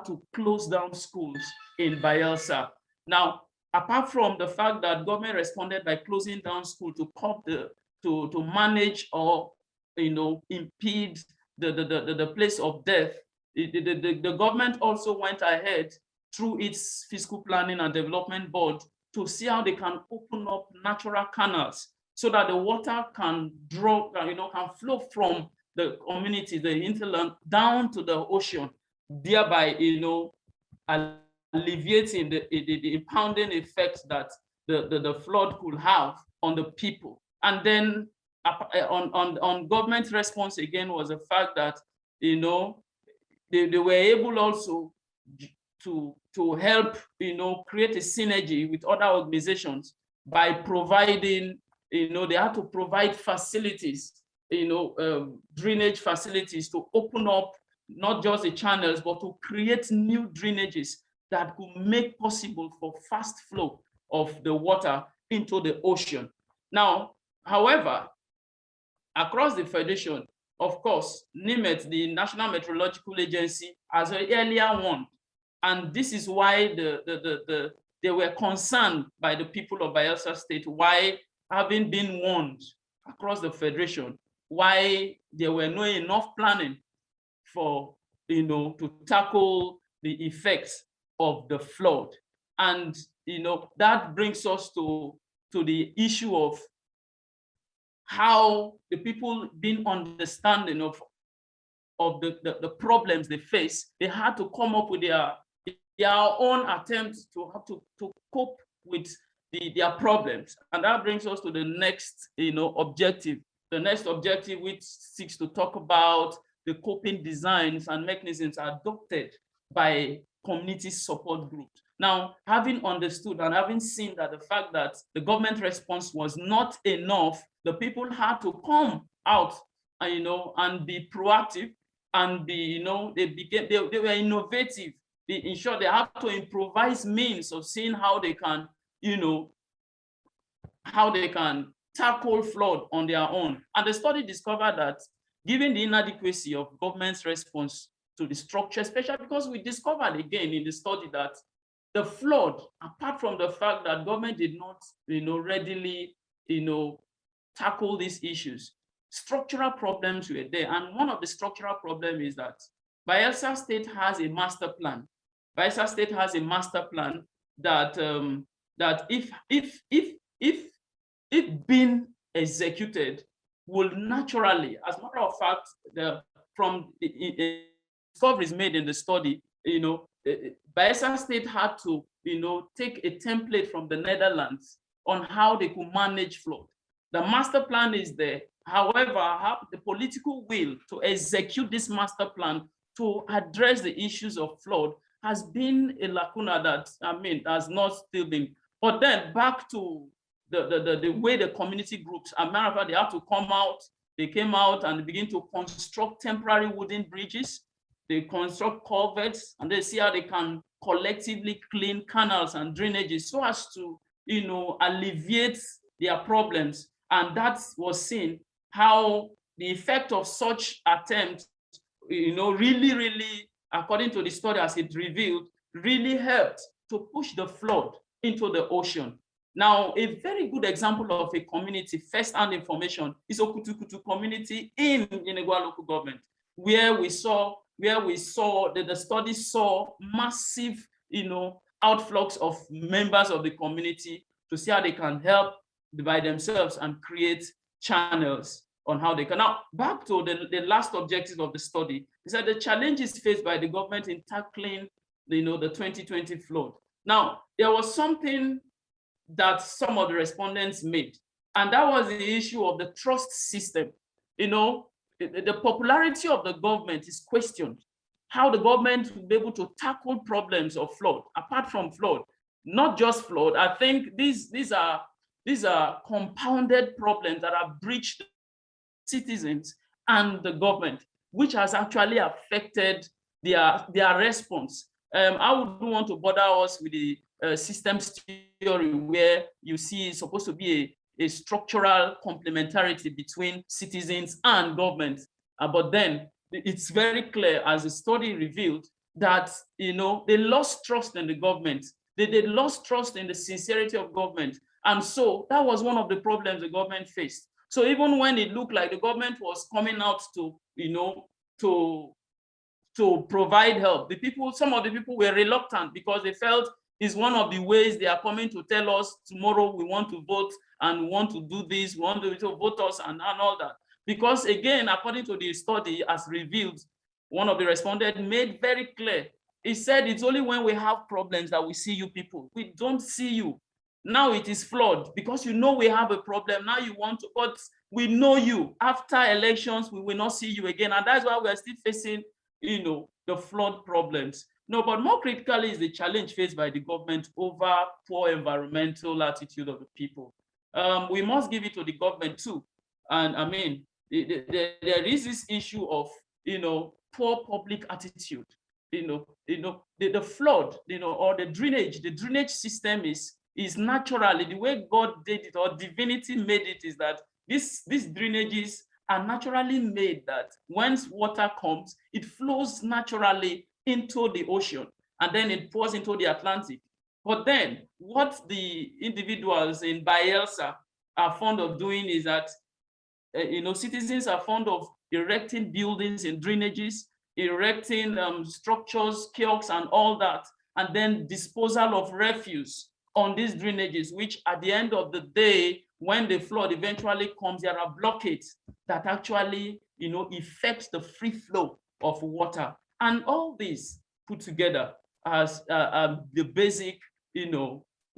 to close down schools in Bayelsa. Now, apart from the fact that government responded by closing down school to manage or impede the place of death, the government also went ahead through its fiscal planning and development board to see how they can open up natural canals so that the water can can flow from the community, the hinterland, down to the ocean, thereby, alleviating the impounding effects that the flood could have on the people. And then on government response again was the fact that, they were able also to help, create a synergy with other organizations by providing, they had to provide facilities, drainage facilities to open up not just the channels, but to create new drainages that could make possible for fast flow of the water into the ocean. Now, however, across the Federation, of course, NIMET, the National Meteorological Agency, has earlier warned. And this is why they were concerned by the people of Bayelsa State, why, having been warned across the Federation, why there were not enough planning for, to tackle the effects of the flood. And, that brings us to the issue of how the people being understanding of the problems they face. They had to come up with their own attempts to have to cope with their problems. And that brings us to the next, objective. The next objective, which seeks to talk about the coping designs and mechanisms adopted by community support groups. Now, having understood and having seen that the fact that the government response was not enough, the people had to come out, and be proactive and be, they were innovative. In short, they have to improvise means of seeing how they can, tackle flood on their own. And the study discovered that given the inadequacy of government's response to the structure, especially because we discovered again in the study that the flood, apart from the fact that government did not, readily, tackle these issues, structural problems were there. And one of the structural problems is that Bayelsa State has a master plan. Bayelsa State has a master plan that that if being executed will naturally, as a matter of fact, from the discoveries made in the study, Bayelsa State had to, take a template from the Netherlands on how they could manage flood. The master plan is there. However, have the political will to execute this master plan to address the issues of flood has been a lacuna that, has not still been. But then back to the way the community groups, as a matter of fact, they have to come out. They came out and begin to construct temporary wooden bridges. They construct culverts, and they see how they can collectively clean canals and drainages so as to, alleviate their problems. And that was seen how the effect of such attempts, really, according to the study as it revealed, really helped to push the flood into the ocean. Now, a very good example of a community first-hand information is Okutukutu community in Yenegua local government, where we saw that the study saw massive, outflux of members of the community to see how they can help by themselves and create channels on how they can. Now, back to the last objective of the study is that the challenges faced by the government in tackling, the 2020 flood. Now, there was something that some of the respondents made, and that was the issue of the trust system. The popularity of the government is questioned. How the government will be able to tackle problems of flood, apart from flood, not just flood. I think these are compounded problems that have breached citizens and the government, which has actually affected their response. I wouldn't want to bother us with the systems theory, where you see it's supposed to be a structural complementarity between citizens and government. But then it's very clear, as the study revealed, that they lost trust in the government. They lost trust in the sincerity of government. And so that was one of the problems the government faced. So even when it looked like the government was coming out to, to provide help, some of the people were reluctant because they felt it's one of the ways they are coming to tell us tomorrow we want to vote and we want to do this, we want to vote us and all that. Because again, according to the study as revealed, one of the respondents made very clear, he said it's only when we have problems that we see you people. We don't see you. Now it is flood because we have a problem. Now you want to, but we know you. After elections, we will not see you again. And that's why we are still facing, the flood problems. No, but more critically is the challenge faced by the government over poor environmental attitude of the people. We must give it to the government too. And there is this issue of, poor public attitude. The flood, or the drainage system is naturally, the way God did it or divinity made it, is that these drainages are naturally made that once water comes, it flows naturally into the ocean and then it pours into the Atlantic. But then what the individuals in Bayelsa are fond of doing is that, citizens are fond of erecting buildings in drainages, erecting structures, kiosks and all that, and then disposal of refuse on these drainages, which at the end of the day, when the flood eventually comes, there are blockades that actually, affect the free flow of water. And all this put together as the basic,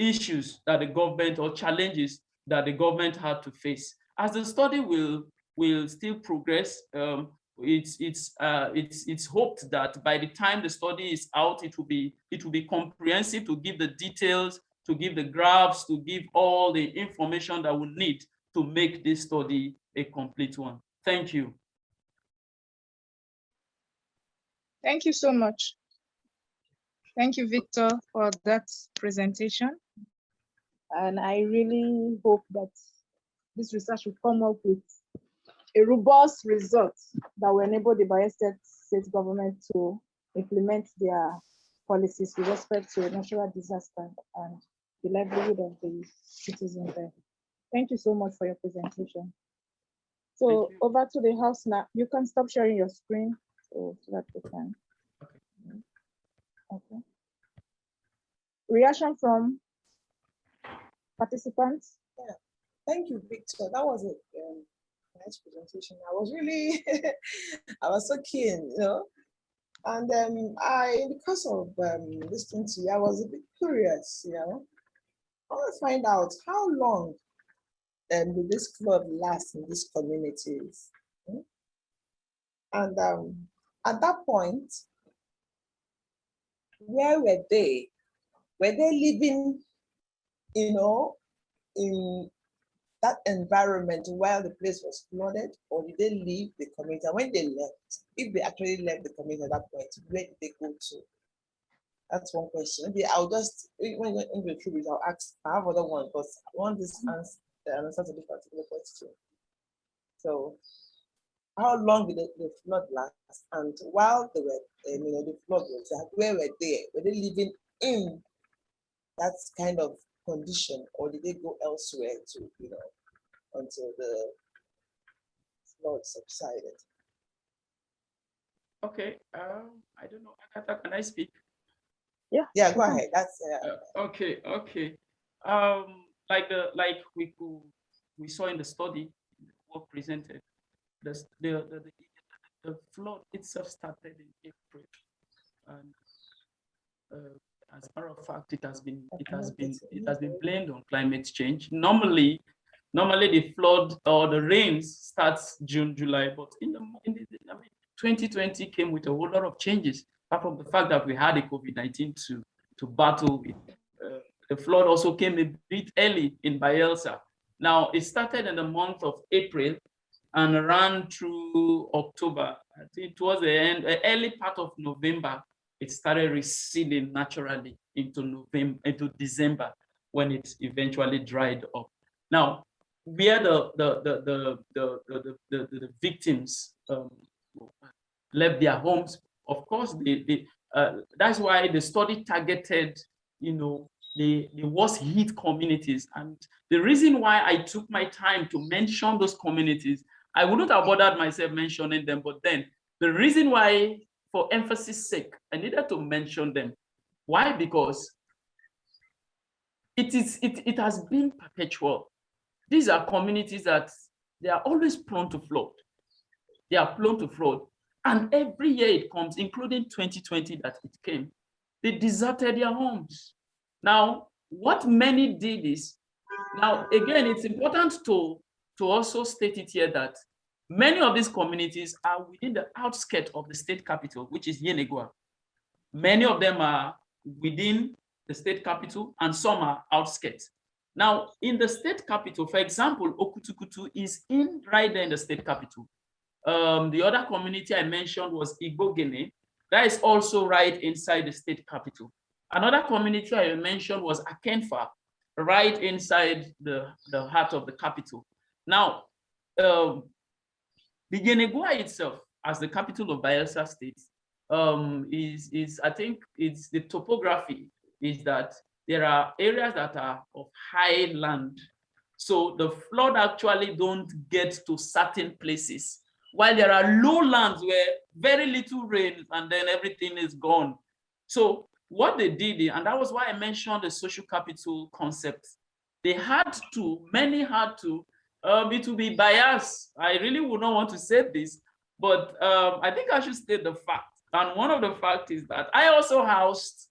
issues that the government or challenges that the government had to face. As the study will still progress, it's hoped that by the time the study is out, it will be comprehensive to give the details, to give the graphs, to give all the information that we need to make this study a complete one. Thank you. Thank you so much. Thank you, Victor, for that presentation. And I really hope that this research will come up with a robust result that will enable the Bayelsa State government to implement their policies with respect to natural disaster and the livelihood of the citizens there. Thank you so much for your presentation. So over to the house now. You can stop sharing your screen so that we can. Okay. Reaction from participants? Yeah. Thank you, Victor. That was a nice presentation. I was really, I was so keen, you know. And because of listening to you, I was a bit curious, you know. I want to find out how long will this flood last in these communities? And at that point, where were they? Were they living, you know, in that environment while the place was flooded, or did they leave the community? And when they left, if they actually left the community at that point, where did they go to? That's one question. Maybe I'll just, when we go through it, I'll ask, I have other ones, but I want this answer to this particular question. So, how long did the flood last? And while they were, you know, the flood was, where were they? Were they living in that kind of condition, or did they go elsewhere to, you know, until the flood subsided? Okay, I don't know, Agatha, can I speak? Yeah, go ahead. That's okay. Like we saw in the study what presented, the flood itself started in April, and as a matter of fact, it has been blamed on climate change. Normally the flood or the rains starts June, July, but in the 2020 came with a whole lot of changes. Apart from the fact that we had a COVID-19 to battle with, the flood also came a bit early in Bayelsa. Now it started in the month of April and ran through October. I think towards the end, early part of November, it started receding naturally into December, when it eventually dried up. Now, where the victims left their homes, of course, that's why the study targeted, you know, the worst hit communities. And the reason why I took my time to mention those communities, I wouldn't have bothered myself mentioning them, but then the reason why, for emphasis sake, I needed to mention them. Why? Because it has been perpetual. These are communities that they are always prone to flood. They are prone to flood. And every year it comes, including 2020 that it came, they deserted their homes. Now, what many did is, now again, it's important to also state it here that many of these communities are within the outskirts of the state capital, which is Yenagoa. Many of them are within the state capital and some are outskirts. Now, in the state capital, for example, Okutukutu is right there in the state capital. The other community I mentioned was Igbogene. That is also right inside the state capital. Another community I mentioned was Akenfa, right inside the heart of the capital. Now, the Yenagoa itself, as the capital of Bayelsa State, I think it's the topography is that there are areas that are of high land. So the flood actually don't get to certain places, while there are lowlands where very little rain and then everything is gone. So what they did, and that was why I mentioned the social capital concept, many had to, it will be biased. I really would not want to say this, but I think I should state the fact. And one of the facts is that I also housed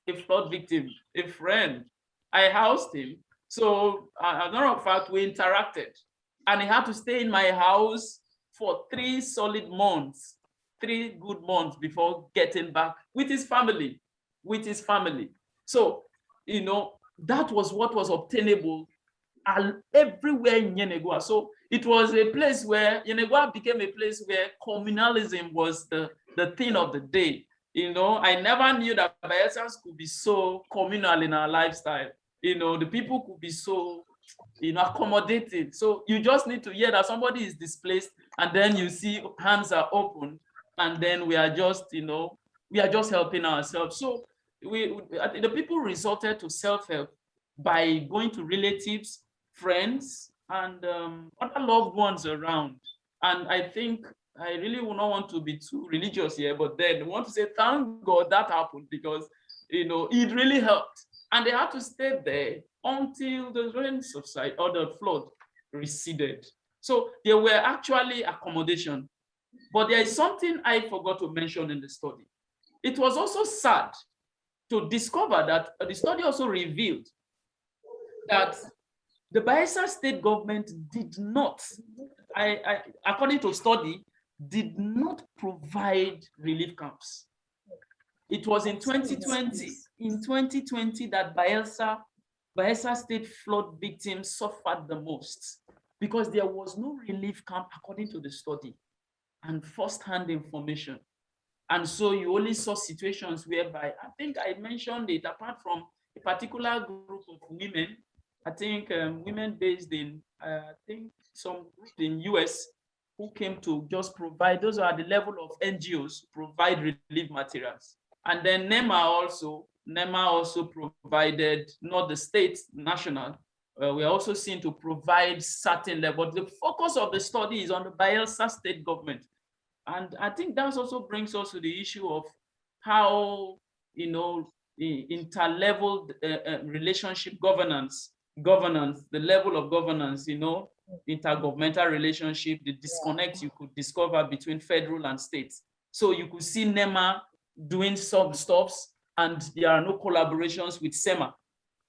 a flood victim, a friend. I housed him. So as a matter of fact, we interacted, and he had to stay in my house for 3 solid months, 3 good months before getting back with his family, So, that was what was obtainable everywhere in Yenegua. So it was a place where Yenegua became a place where communalism was the thing of the day. I never knew that Bayelsans could be so communal in our lifestyle. The people could be so, accommodated. So you just need to hear that somebody is displaced, and then you see hands are open, and then we are just helping ourselves. So the people resorted to self-help by going to relatives, friends, and other loved ones around. And I think I really would not want to be too religious here, but then I want to say thank God that happened, because it really helped. And they had to stay there until the rain subsided or the flood receded. So there were actually accommodation. But there is something I forgot to mention in the study. It was also sad to discover that the study also revealed that the Bayelsa state government did not, according to study, did not provide relief camps. It was in 2020, that Bayelsa state flood victims suffered the most, because there was no relief camp according to the study and first-hand information. And so you only saw situations whereby, I think I mentioned it, apart from a particular group of women, I think women based in, I think some group in US, who came to just provide, those are the level of NGOs, provide relief materials. And then NEMA also provided, not the state, national. We are also seen to provide certain level. But the focus of the study is on the Bayelsa state government. And I think that also brings us to the issue of how, the interlevel relationship governance, the level of governance, intergovernmental relationship, the disconnect you could discover between federal and states. So you could see NEMA doing some stops, and there are no collaborations with SEMA.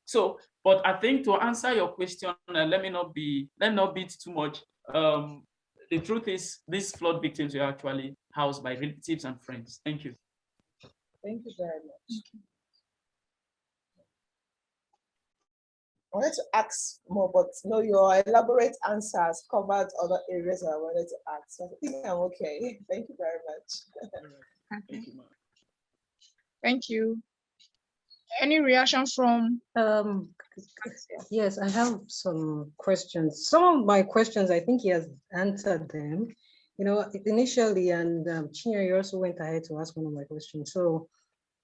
So, but I think to answer your question, let me not beat too much. The truth is, these flood victims were actually housed by relatives and friends. Thank you. Thank you very much. I wanted to ask more, but no, your elaborate answers covered other areas I wanted to ask. So I think I'm okay. Thank you very much. Thank you, ma'am. Thank you. Any reaction from Yes, I have some questions. Some of my questions, I think he has answered them. Initially, and Chinyere also went ahead to ask one of my questions. So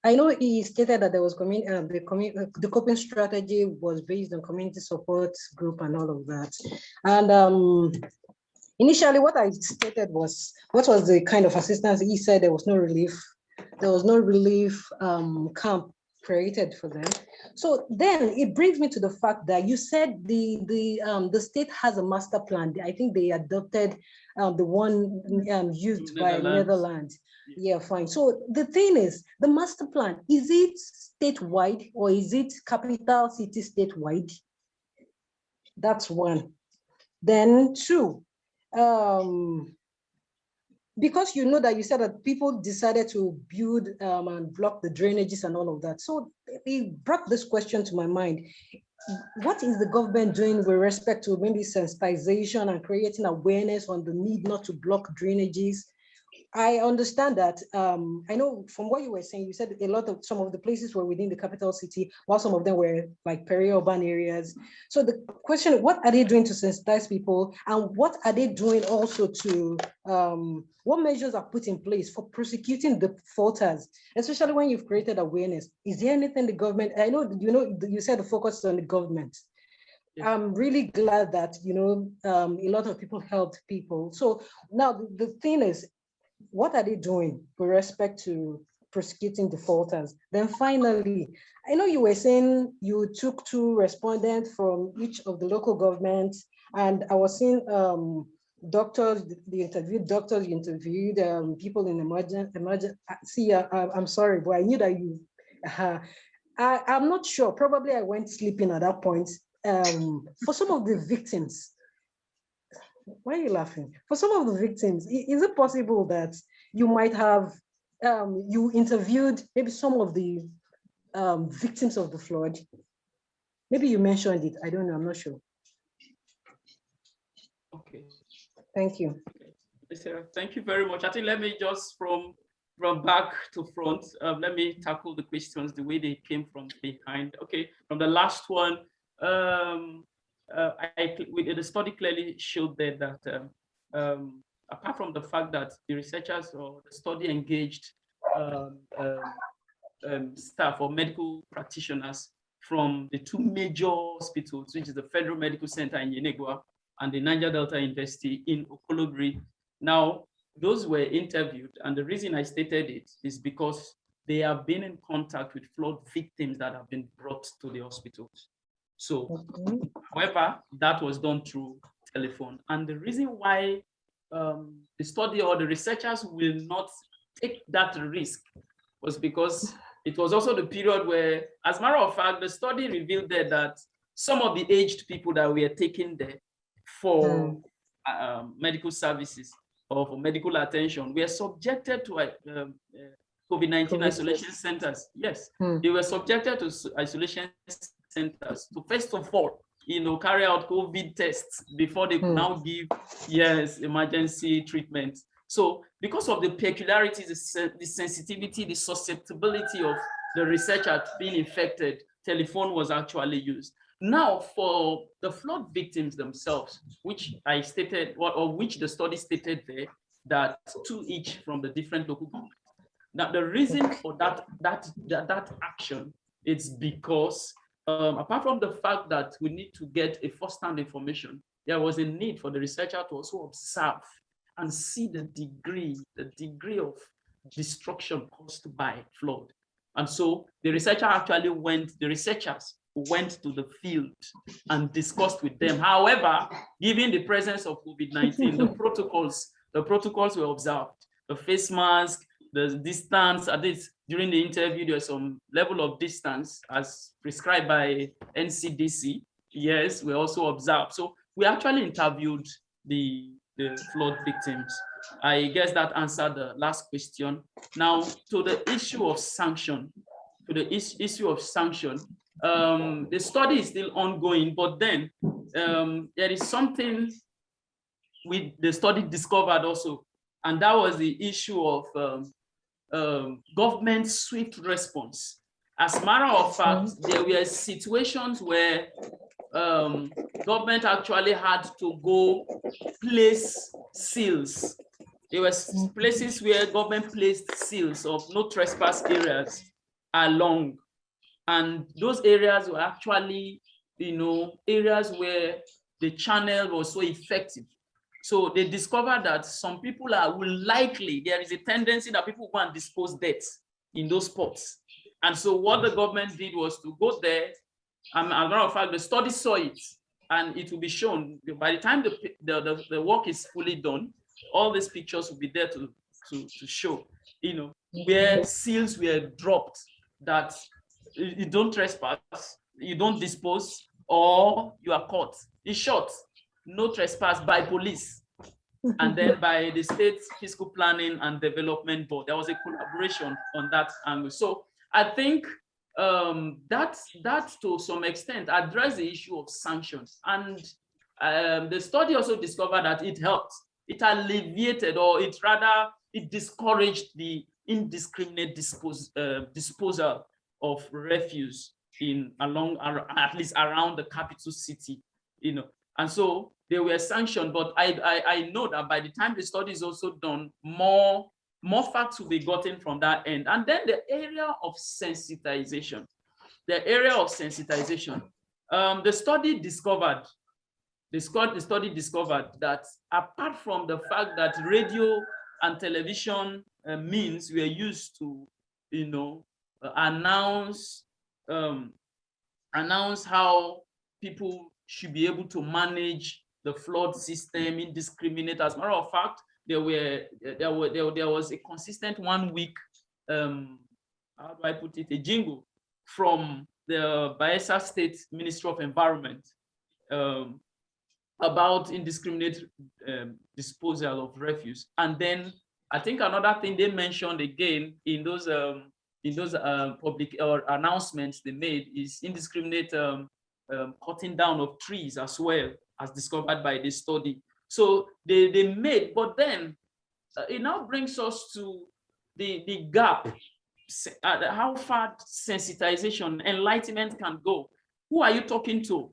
I know he stated that there was the coping strategy was based on community support group and all of that. And initially, what I stated was, what was the kind of assistance? He said there was no relief camp created for them. So then it brings me to the fact that you said the state has a master plan. I think they adopted the one used by Netherlands. Yeah, fine. So the thing is, the master plan, is it statewide or is it capital city statewide? That's one. Then two, because you know that you said that people decided to build and block the drainages and all of that. So it brought this question to my mind. What is the government doing with respect to maybe sensitization and creating awareness on the need not to block drainages? I understand that. I know from what you were saying, you said some of the places were within the capital city, while some of them were like peri-urban areas. So the question, what are they doing to sensitize people? And what are they doing also to, what measures are put in place for prosecuting the faulters, especially when you've created awareness? Is there anything the government, I know, you said the focus is on the government. Yes. I'm really glad that, a lot of people helped people. So now the thing is, what are they doing with respect to prosecuting defaulters? Then finally, I know you were saying you took 2 respondents from each of the local governments, and I was seeing doctors, you interviewed people in emergent. See, I'm sorry, but I knew that you, I'm not sure. Probably I went sleeping at that point. For some of the victims, why are you laughing? For some of the victims, is it possible that you might have, you interviewed maybe some of the victims of the flood? Maybe you mentioned it. I don't know. I'm not sure. Okay. Thank you. Sarah, thank you very much. I think let me just from back to front, let me tackle the questions the way they came from behind. Okay, from the last one, the study clearly showed that apart from the fact that the researchers or the study engaged staff or medical practitioners from the two major hospitals, which is the Federal Medical Center in Yenegua and the Niger Delta University in Okolobri. Now, those were interviewed, and the reason I stated it is because they have been in contact with flood victims that have been brought to the hospitals. So, however, that was done through telephone. And the reason why the study or the researchers will not take that risk was because it was also the period where, as a matter of fact, the study revealed that some of the aged people that were taken there for medical services or for medical attention were subjected to COVID-19 isolation centers. Yes, they were subjected to isolation centers to first of all, carry out COVID tests before they could now give, emergency treatment. So because of the peculiarities, the sensitivity, the susceptibility of the researcher being infected, telephone was actually used. Now, for the flood victims themselves, which I stated, or which the study stated there, that two each from the different local governments. Now, the reason for that action is because apart from the fact that we need to get a first-hand information, there was a need for the researcher to also observe and see the degree of destruction caused by flood. And so the researchers went to the field and discussed with them. However, given the presence of COVID-19, the protocols were observed. The face mask, the distance, at least during the interview, there was some level of distance as prescribed by NCDC. Yes, we also observed. So we actually interviewed the flood victims. I guess that answered the last question. Now, to the issue of sanction, the study is still ongoing, but then there is something the study discovered also, and that was the issue of government swift response. As a matter of fact, there were situations where government actually had to go place seals. There were places where government placed seals of no trespass areas along. And those areas were actually, areas where the channel was so effective. So they discovered that some people there is a tendency that people go and dispose debt in those spots. And so what the government did was to go there. As a matter of fact, the study saw it, and it will be shown by the time the work is fully done. All these pictures will be there to show, where seals were dropped that you don't trespass, you don't dispose, or you are caught. In short, no trespass by police. And then by the State Fiscal Planning and Development Board, there was a collaboration on that angle. So I think that to some extent addressed the issue of sanctions. And the study also discovered that it helped. It alleviated, or it discouraged the indiscriminate disposal of refuse at least around the capital city, And so they were sanctioned, but I know that by the time the study is also done, more facts will be gotten from that end. And then the area of sensitization. The study discovered that apart from the fact that radio and television means were used to, announce how people should be able to manage the flood system indiscriminate. As a matter of fact, there was a consistent 1 week, how do I put it, a jingle from the Bayelsa State Ministry of Environment about indiscriminate disposal of refuse. And then I think another thing they mentioned again in those public or announcements they made is indiscriminate cutting down of trees as well, as discovered by the study. So they made, but then it now brings us to the gap, how far sensitization, enlightenment can go. Who are you talking to?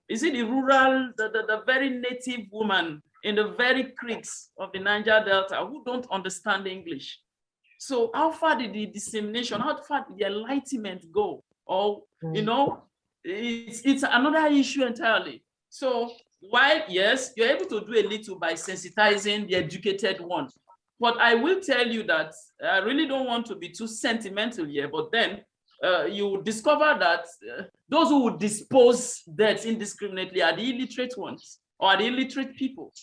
Is it the rural, the very native woman in the very creeks of the Niger Delta who don't understand English? So how far did the dissemination, how far did the enlightenment go? Or, you know, it's another issue entirely. So while, yes, you're able to do a little by sensitizing the educated one, but I will tell you that I really don't want to be too sentimental here, but then you will discover that those who would dispose deaths indiscriminately are the illiterate ones or are the illiterate people.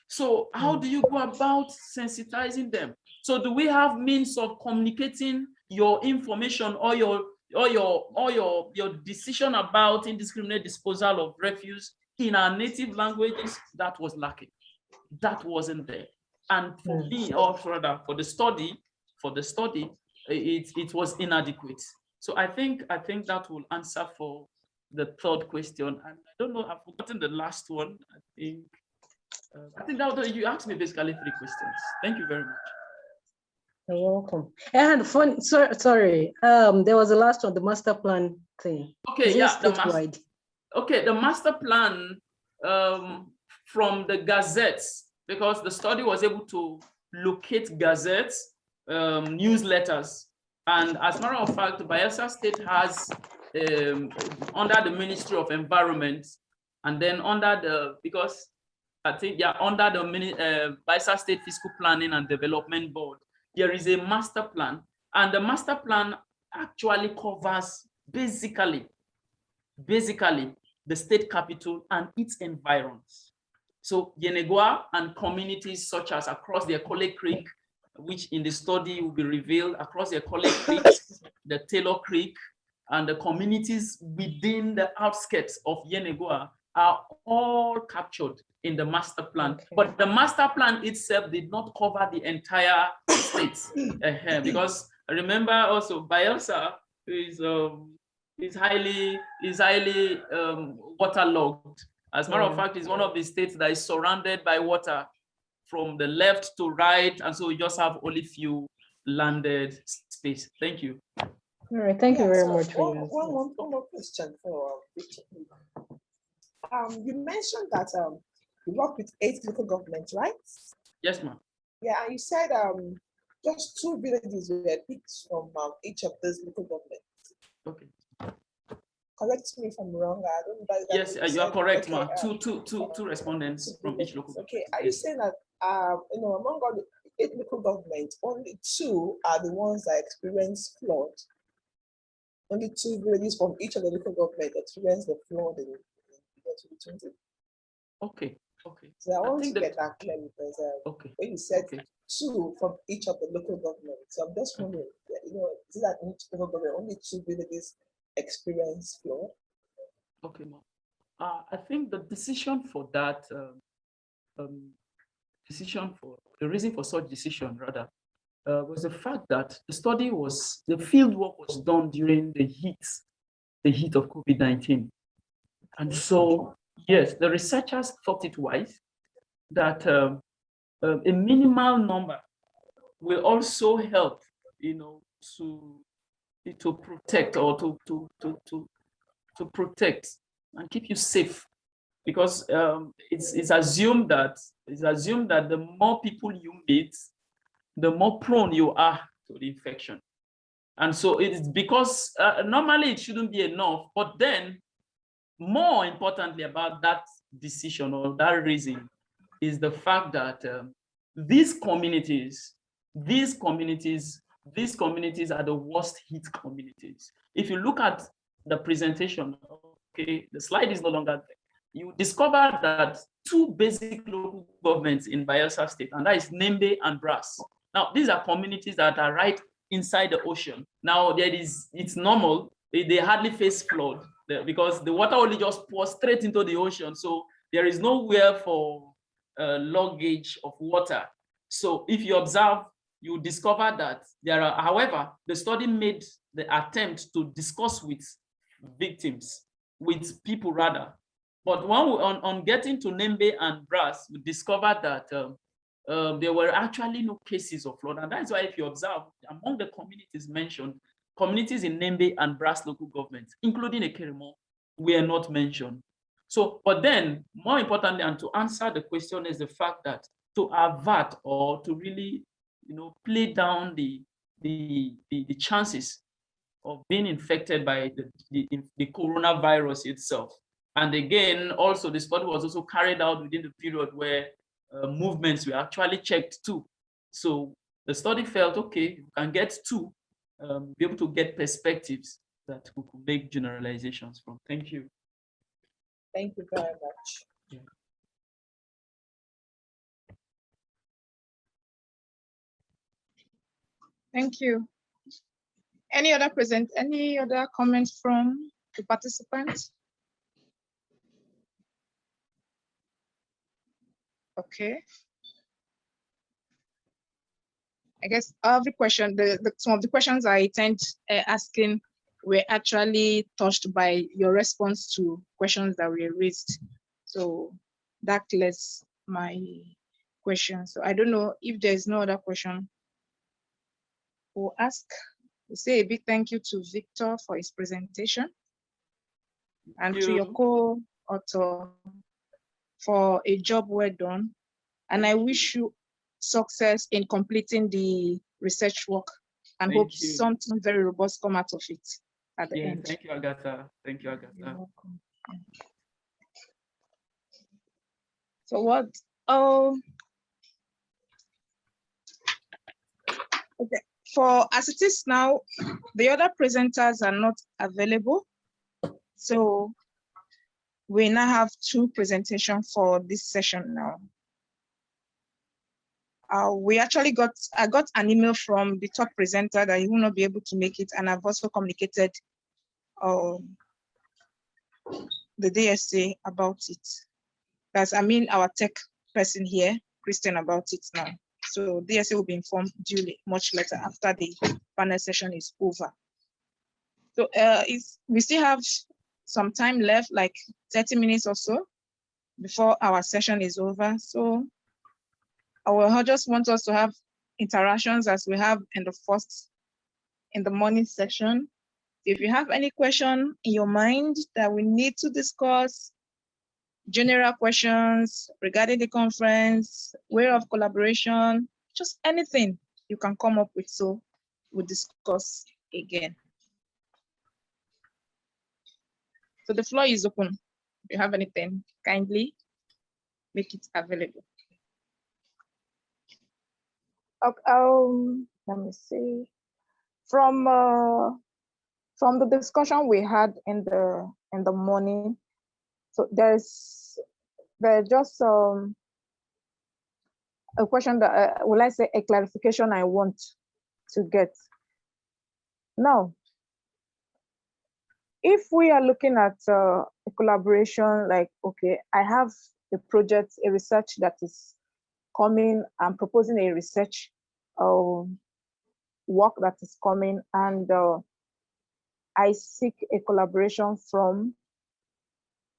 So how do you go about sensitizing them? So do we have means of communicating your information or your decision about indiscriminate disposal of refuse in our native languages? That was lacking. That wasn't there. And for me, or rather for the study, it was inadequate. So I think that will answer for the third question. And I don't know, I've forgotten the last one. I think that you asked me basically 3 questions. Thank you very much. You're welcome. And fun, sorry, there was the last one, the master plan thing. Okay, yeah, the master plan from the gazettes, because the study was able to locate gazettes, newsletters, and as a matter of fact, Bayelsa State has under the Ministry of Environment, and then under the, because I think, yeah, under the Bayelsa State Fiscal Planning and Development Board, there is a master plan, and the master plan actually covers basically the state capital and its environs. So Yenagoa and communities such as across the Ekole Creek, which in the study will be revealed, across the Ekole Creek, the Taylor Creek, and the communities within the outskirts of Yenagoa are all captured in the master plan. Okay. But the master plan itself did not cover the entire state, because remember also Bayelsa is highly waterlogged. As a matter of fact, it's one of the states that is surrounded by water from the left to right, and so we just have only few landed space. Thank you. All right, thank you very much for your one more question for Victor. You mentioned that you work with 8 local governments, right? Yes, ma'am. Yeah, and you said just 2 villages were picked from each of those local governments. Okay. Correct me if I'm wrong. I don't know. Yes, you are correct, ma'am. Two respondents from each local. Okay, are you saying that among all the 8 local governments, only 2 are the ones that experience flood? Only 2 villages from each of the local government experience the flood in 2020. Okay. So I want to get that clear because when you said 2 from each of the local governments, so I'm just wondering, is it that in each local government only 2 villages experience flood? Okay, ma'am. I think the decision for that, the reason for such decision rather, was the fact that the field work was done during the heat of COVID-19. And so, yes, the researchers thought it wise that a minimal number will also help, to protect or to protect and keep you safe, because it's assumed that the more people you meet, the more prone you are to the infection. And so it is because normally it shouldn't be enough, but then more importantly about that decision or that reason is the fact that these communities are the worst hit communities. If you look at the presentation, okay, the slide is no longer there. You discover that 2 basic local governments in Bayelsa State, and that is Nembe and Brass. Now, these are communities that are right inside the ocean. Now, it's normal they hardly face flood because the water only just pours straight into the ocean. So there is nowhere for luggage of water. So if you observe, you discover that there are, however, the study made the attempt to discuss with victims, with people rather. But when on getting to Nembe and Brass, we discovered that there were actually no cases of flood. And that's why if you observe, among the communities mentioned, communities in Nembe and Brass local governments, including Ekeremo, were not mentioned. So, but then more importantly, and to answer the question is the fact that to avert or to really, play down the chances of being infected by the coronavirus itself. And again, also the study was also carried out within the period where movements were actually checked too. So the study felt, okay, you can get two, be able to get perspectives that we could make generalizations from. Thank you. Thank you very much. Yeah. Thank you. Any other comments from the participants? Okay. I guess every question, some of the questions I intend asking were actually touched by your response to questions that were raised. So that clears my question. So I don't know if there's no other question. We'll ask, we'll say a big thank you to Victor for his presentation and to your co-author for a job well done. And I wish you success in completing the research work and hope something very robust come out of it at the end. Thank you, Agatha. Thank you, Agatha. You're welcome. Yeah. So what? Oh, okay. For as it is now, the other presenters are not available. So we now have two presentations for this session now. I got an email from the top presenter that he will not be able to make it, and I've also communicated the DSA about it. That's, our tech person here, Christian, about it now. So DSA will be informed duly much later after the panel session is over. So we still have some time left, like 30 minutes or so before our session is over. So I just want us to have interactions as we have in the morning session. If you have any question in your mind that we need to discuss, general questions regarding the conference, way of collaboration, just anything you can come up with, so we'll discuss again. So the floor is open. If you have anything, kindly make it available. Okay, let me see. From the discussion we had in the morning, so there's just a question that will I say a clarification I want to get. Now, if we are looking at a collaboration, like, okay, I have a project, a research that is coming, I'm proposing a research work that is coming, and I seek a collaboration from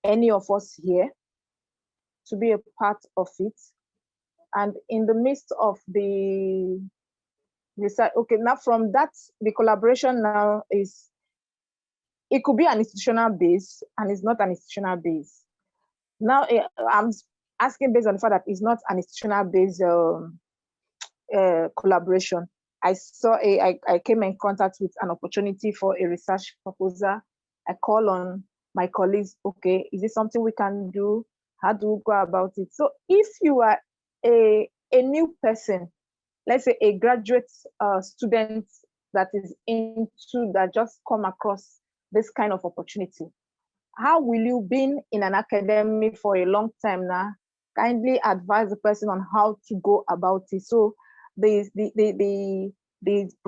any of us here to be a part of it. And in the midst of the research, okay, now from that, the collaboration now is, it could be an institutional base and it's not an institutional base. Now I'm asking based on the fact that it's not an institutional based collaboration. I came in contact with an opportunity for a research proposal. I call on my colleagues, okay, is this something we can do? How do we go about it? So if you are a new person, let's say a graduate student that is that just come across this kind of opportunity, how will you, been in an academy for a long time now, kindly advise the person on how to go about it, so the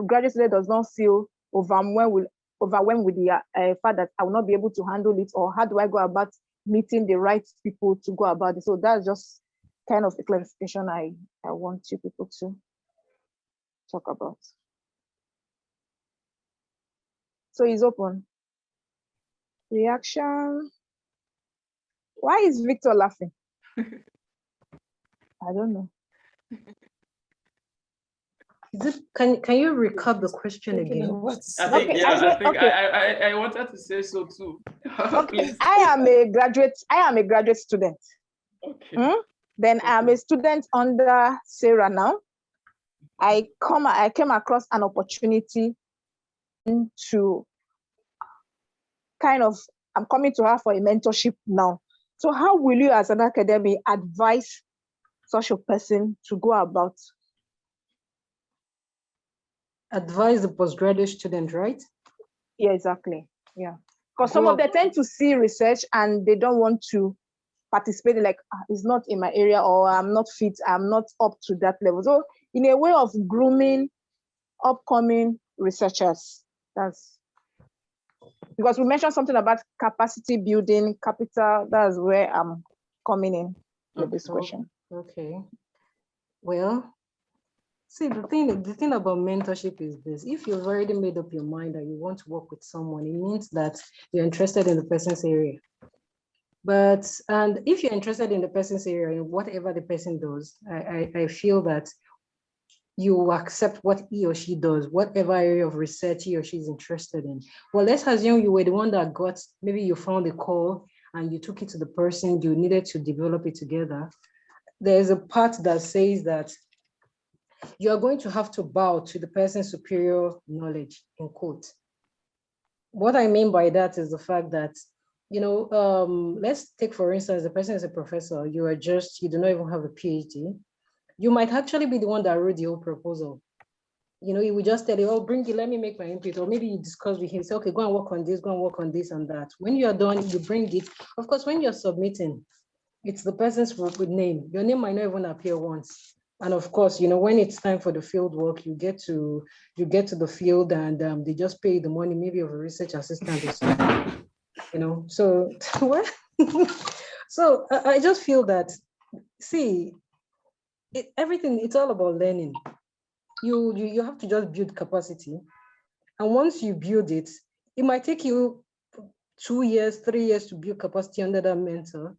graduate student does not feel overwhelmed overwhelmed with the fact that I will not be able to handle it, or how do I go about meeting the right people to go about it? So that's just kind of a clarification I want you people to talk about. So it's open. Reaction. Why is Victor laughing? I don't know. Is it, can you recap the question again? I think, Okay, I wanted to say so too. Okay, I am a graduate student. Okay. Then I'm a student under Sarah now. I came across an opportunity to I'm coming to her for a mentorship now. So how will you as an academic advise such a person to go about? Advise the postgraduate student, right? Yeah, exactly. Yeah. Because some of them tend to see research and they don't want to participate, like, it's not in my area, or I'm not fit, I'm not up to that level. So in a way of grooming upcoming researchers, that's because we mentioned something about capacity building, capital, that's where I'm coming in with this question. Okay. Well, see, the thing about mentorship is this: if you've already made up your mind that you want to work with someone, it means that you're interested in the person's area. And if you're interested in the person's area, in whatever the person does, I feel that you accept what he or she does, whatever area of research he or she is interested in. Well, let's assume you were the one that maybe you found a call and you took it to the person, you needed to develop it together. There's a part that says that you are going to have to bow to the person's superior knowledge, in quote. What I mean by that is the fact that, let's take, for instance, the person is a professor, you do not even have a PhD. You might actually be the one that wrote the whole proposal. You would just tell you, oh, bring it, let me make my input. Or maybe you discuss with him, say, okay, go and work on this and that. When you're done, you bring it. Of course, when you're submitting, it's the person's name. Your name might not even appear once. And of course, when it's time for the field work, you get to the field and they just pay the money, maybe of a research assistant or something. So what? So I just feel that, see, everything, it's all about learning. You have to just build capacity. And once you build it, it might take you 2 years, 3 years to build capacity under that mentor.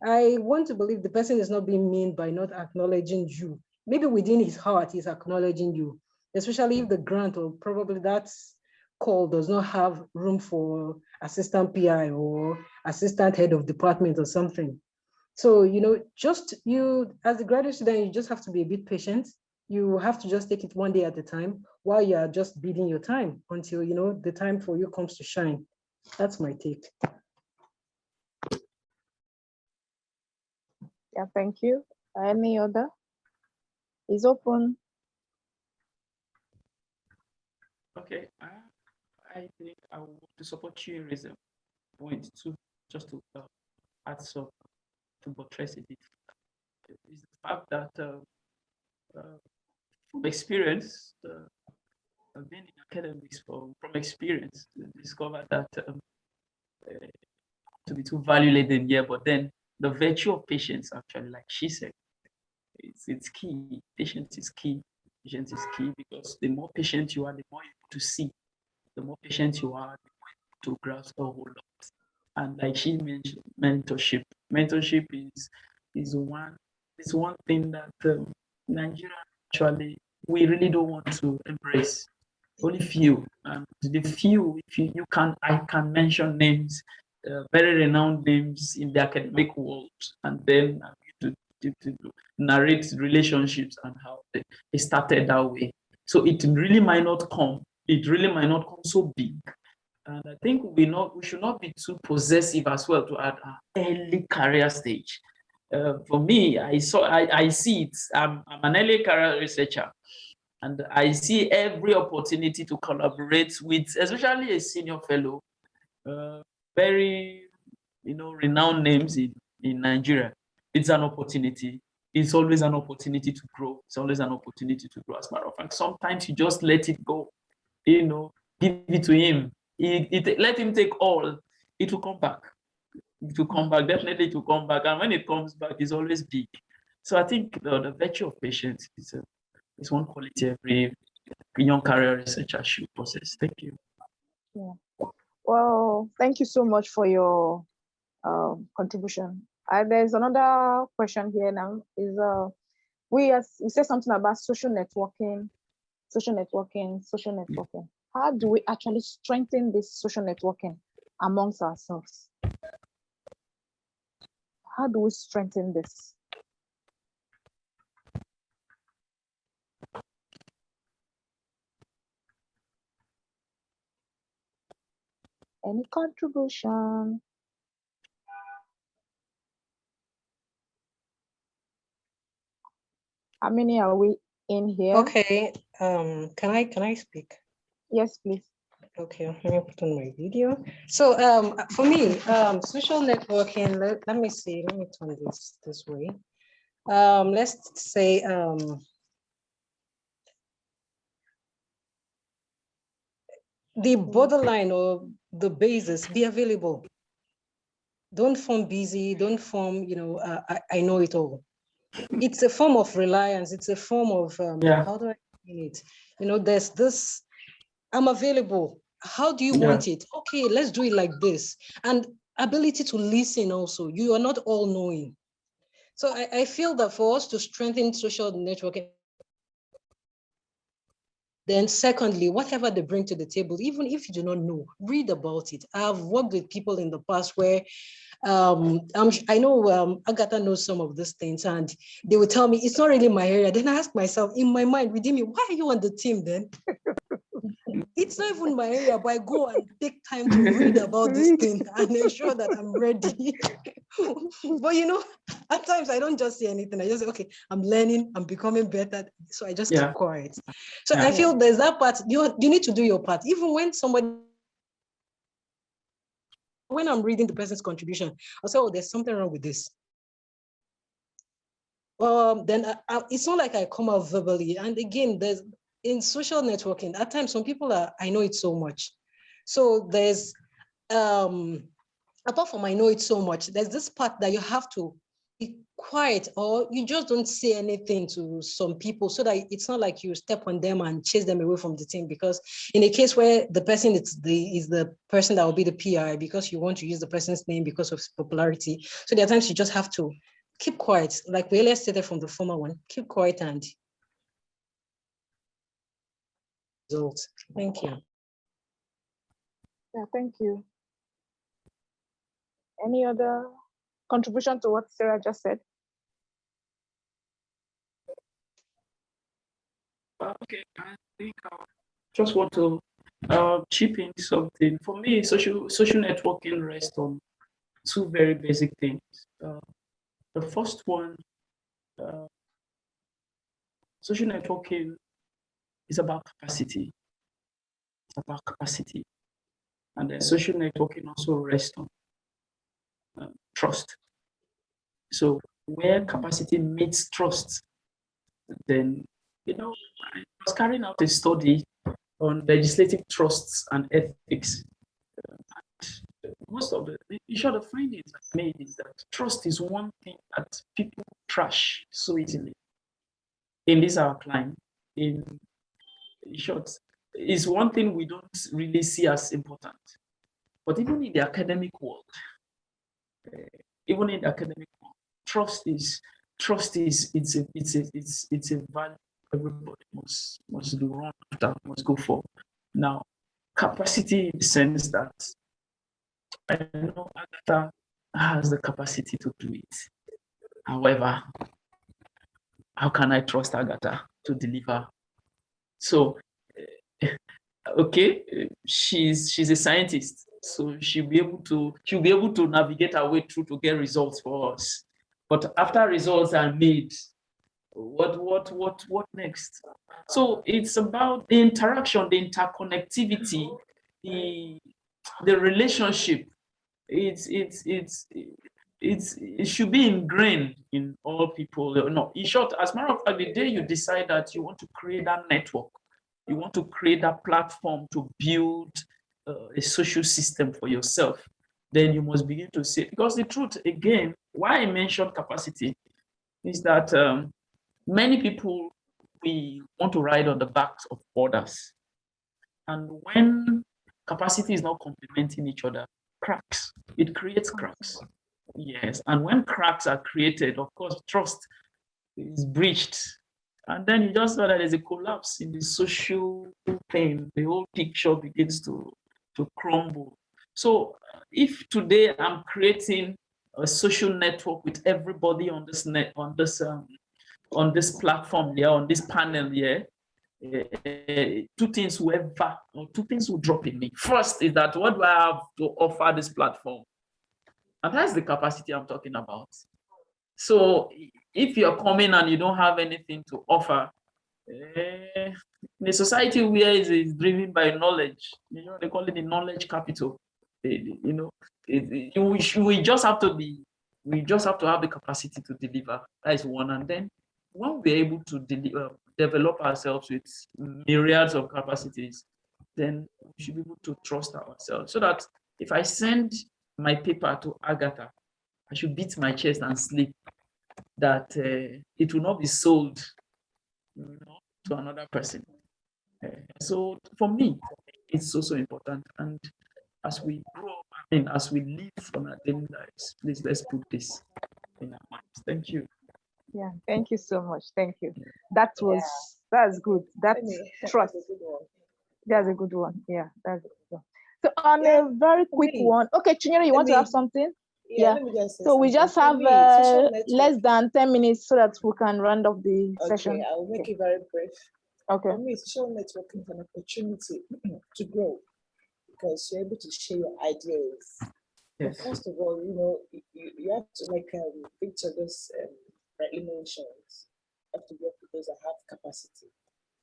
I want to believe the person is not being mean by not acknowledging you. Maybe within his heart, he's acknowledging you, especially if the grant or probably that call does not have room for assistant PI or assistant head of department or something. So, just you as a graduate student, you just have to be a bit patient. You have to just take it one day at a time while you are just bidding your time until, the time for you comes to shine. That's my take. Yeah, thank you. Any other? It's open. Okay, I think I want to support you in a point too, just to add some to buttress a bit. Is the fact that from experience, I've been in academics from experience to discover that to be too value laden here, but then the virtue of patience, actually, like she said, it's key. Patience is key. Patience is key because the more patient you are, the more you're able to see. The more patient you are, the more you're able to grasp a whole lot. And like she mentioned, mentorship. Mentorship is one thing that Nigeria actually we really don't want to embrace. Only few, and the few, if I can mention names, very renowned names in the academic world, and then to narrate relationships and how they started that way. So it really might not come. It really might not come so big. And I think we should not be too possessive as well to add an early career stage. For me, I see it. I'm an early career researcher, and I see every opportunity to collaborate with, especially a senior fellow, very renowned names in Nigeria. It's an opportunity. It's always an opportunity to grow. It's always an opportunity to grow. As a matter of fact, sometimes you just let it go. Give it to him. let him take all, it will come back. It will come back, definitely it will come back. And when it comes back, it's always big. So I think the virtue of patience is one quality every young career researcher should possess. Thank you. Yeah. Well, thank you so much for your contribution. There's another question here now. Is we said something about social networking. How do we actually strengthen this social networking amongst ourselves? How do we strengthen this? Any contribution? How many are we in here? Okay. Can I speak? Yes, please. Okay, let me put on my video. So for me, social networking, let me see, let me turn this way. Let's say the borderline or the basis, be available. Don't form busy, don't form, I know it all. It's a form of reliance. It's a form of, how do I mean it? There's this, I'm available. How do you want it? Okay, let's do it like this. And ability to listen also. You are not all knowing. So I feel that for us to strengthen social networking, then secondly, whatever they bring to the table, even if you do not know, read about it. I've worked with people in the past where I know Agatha knows some of these things, and they will tell me it's not really my area. Then I ask myself in my mind, within me, why are you on the team then? It's not even my area, but I go and take time to read about this thing and ensure that I'm ready. But at times I don't just say anything. I just say, okay, I'm learning, I'm becoming better. So I just keep quiet. So I feel there's that part, you need to do your part. Even when I'm reading the person's contribution, I'll say, oh, there's something wrong with this. Then it's not like I come out verbally. And again, in social networking, at times some people I know it so much. So there's, apart from I know it so much, there's this part that you have to be quiet, or you just don't say anything to some people so that it's not like you step on them and chase them away from the team. Because in a case where the person is the person that will be the PI, because you want to use the person's name because of popularity. So there are times you just have to keep quiet, like we earlier stated from the former one, keep quiet and results. Thank you. Yeah, thank you. Any other contribution to what Sarah just said? Okay, I think I just want to chip in something. For me, social networking rests on two very basic things. The first one, social networking is about capacity. It's about capacity. And then social networking also rests on trust. So where capacity meets trust, then, I was carrying out a study on legislative trusts and ethics. Most of the findings I made is that trust is one thing that people trash so easily. In this our climb, in short, is one thing we don't really see as important. But even in the academic world, trust is it's a value everybody must run after, must go for. Now, capacity in the sense that I know Agatha has the capacity to do it. However, how can I trust Agatha to deliver? So, okay, she's a scientist, so she'll be able to navigate her way through to get results for us. But after results are made, what next? So it's about the interaction, the interconnectivity, the relationship. It should be ingrained in all people. No, in short, as a matter of fact, the day you decide that you want to create that network, you want to create that platform to build a social system for yourself, then you must begin to say, because the truth, again, why I mentioned capacity is that many people, we want to ride on the backs of others. And when capacity is not complementing each other, cracks, it creates cracks. Yes, and when cracks are created, of course, trust is breached. And then you just saw that there's a collapse in the social thing. The whole picture begins to crumble. So if today I'm creating a social network with everybody on this on this platform here, on this panel here, two things will drop in me. First is that what do I have to offer this platform? And that's the capacity I'm talking about. So if you're coming and you don't have anything to offer, in a society where it's driven by knowledge, they call it the knowledge capital. We just have to have the capacity to deliver. That is one. And then when we're able to develop ourselves with myriads of capacities, then we should be able to trust ourselves. So that if I send my paper to Agatha, I should beat my chest and sleep that it will not be sold to another person. So for me, it's also important. And as we grow, as we live from our daily lives, please let's put this in our minds. Thank you. Yeah, thank you so much. Thank you. That's good. That's trust. That's a good one. Yeah, that's a good one. So on a very quick one, okay, Chinyere, you want to have something? Yeah. So we just have less than 10 minutes so that we can round up the session. I will make it very brief. Okay. For me, social networking is an opportunity to grow because you're able to share your ideas. Yes. But first of all, you have to, like Victor just rightly mentioned, you have to work with those that have capacity.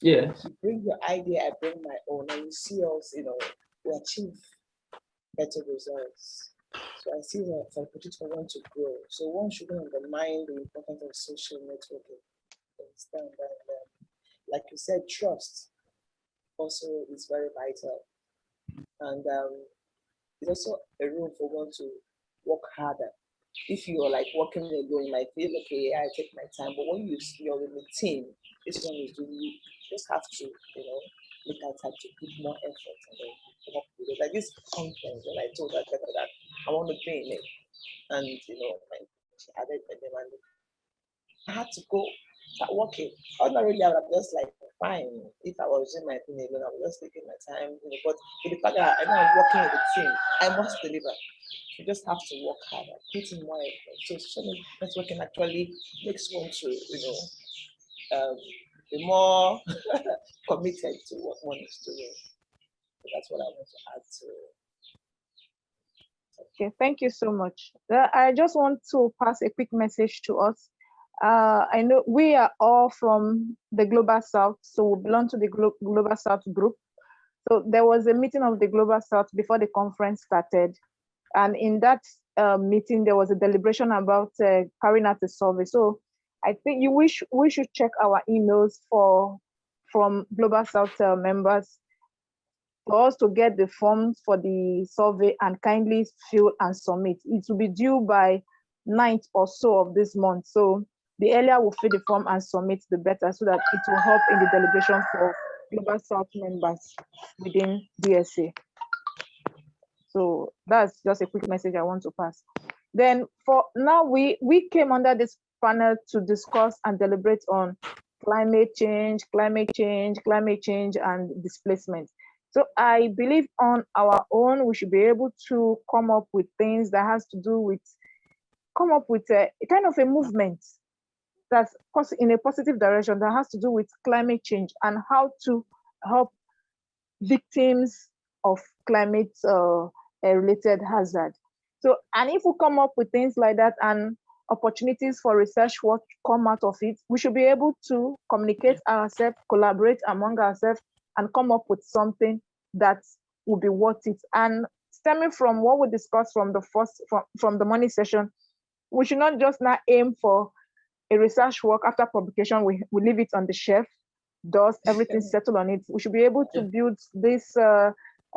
Yeah. You bring your idea, I bring my own, and you see us, we achieve better results. So I see that for opportunity for one to grow. So one shouldn't undermine the importance of social networking. Understand that, like you said, trust also is very vital, and it's also a room for one to work harder. If you're like working alone, you might feel okay, I take my time, but when you're in a team, this one is doing, you just have to, make out time to put more effort and then come up with it. Like this conference, when I told her that I want to be in it, and she added my name, and I had to go start working. Ordinarily, I would have just like fine. If I was doing my thing alone, I was just taking my time. But with the fact that I know I'm working with a team, I must deliver. You just have to work harder, put in more effort. So social networking actually makes one to, be more committed to what one is doing. So that's what I want to add to. Okay, thank you so much. I just want to pass a quick message to us. I know we are all from the Global South, so we belong to the Global South group. So there was a meeting of the Global South before the conference started. And in that meeting, there was a deliberation about carrying out a survey. So I think we should check our emails from Global South members for us to get the forms for the survey and kindly fill and submit. It will be due by 9th or so of this month. So the earlier we fill the form and submit, the better, so that it will help in the delegation for Global South members within DSA. So that's just a quick message I want to pass. Then for now, we came under this panel to discuss and deliberate on climate change, and displacement. So I believe on our own, we should be able to come up with things that has to do with, a kind of a movement that's in a positive direction that has to do with climate change and how to help victims of climate related hazard. So, and if we come up with things like that and opportunities for research work come out of it, we should be able to communicate ourselves, collaborate among ourselves, and come up with something that will be worth it. And stemming from what we discussed from the morning session, we should not just now aim for a research work after publication, we leave it on the shelf, does everything settle on it. We should be able to build this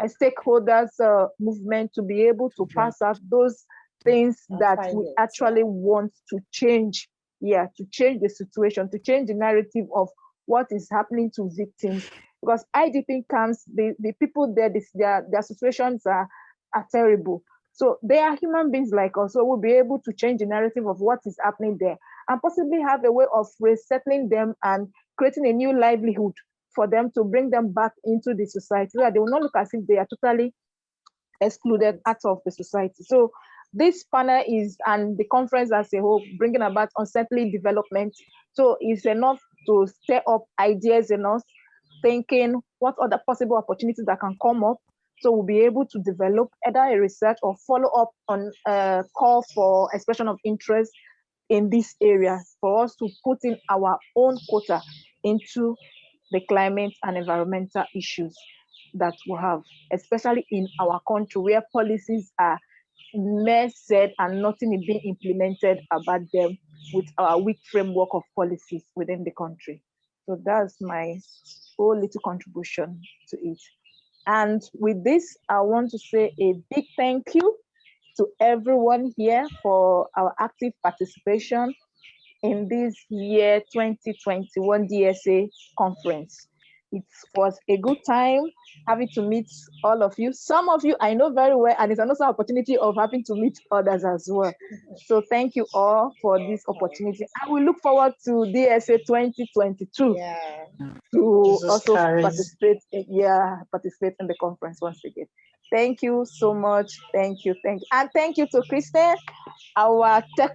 stakeholders movement to be able to pass out those things that we actually want to change. Yeah, to change the situation, to change the narrative of what is happening to victims. Because IDP camps, the people there, their situations are terrible. So they are human beings like us. So we'll be able to change the narrative of what is happening there and possibly have a way of resettling them and creating a new livelihood for them to bring them back into the society so that they will not look as if they are totally excluded out of the society. So this panel is, and the conference as a whole, bringing about unsettling development. So it's enough to stir up ideas in us, thinking what other possible opportunities that can come up. So we'll be able to develop either a research or follow up on a call for expression of interest in this area for us to put in our own quota into the climate and environmental issues that we have, especially in our country where policies are mere said and nothing is being implemented about them with our weak framework of policies within the country. So that's my whole little contribution to it. And with this, I want to say a big thank you to everyone here for our active participation in this year 2021 DSA conference. It was a good time having to meet all of you. Some of you I know very well, and it's another opportunity of having to meet others as well. So thank you all for this opportunity. I will look forward to DSA 2022 to also participate in the conference once again. Thank you so much. Thank you. And thank you to Kristen, our tech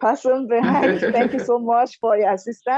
person behind. Thank you so much for your assistance.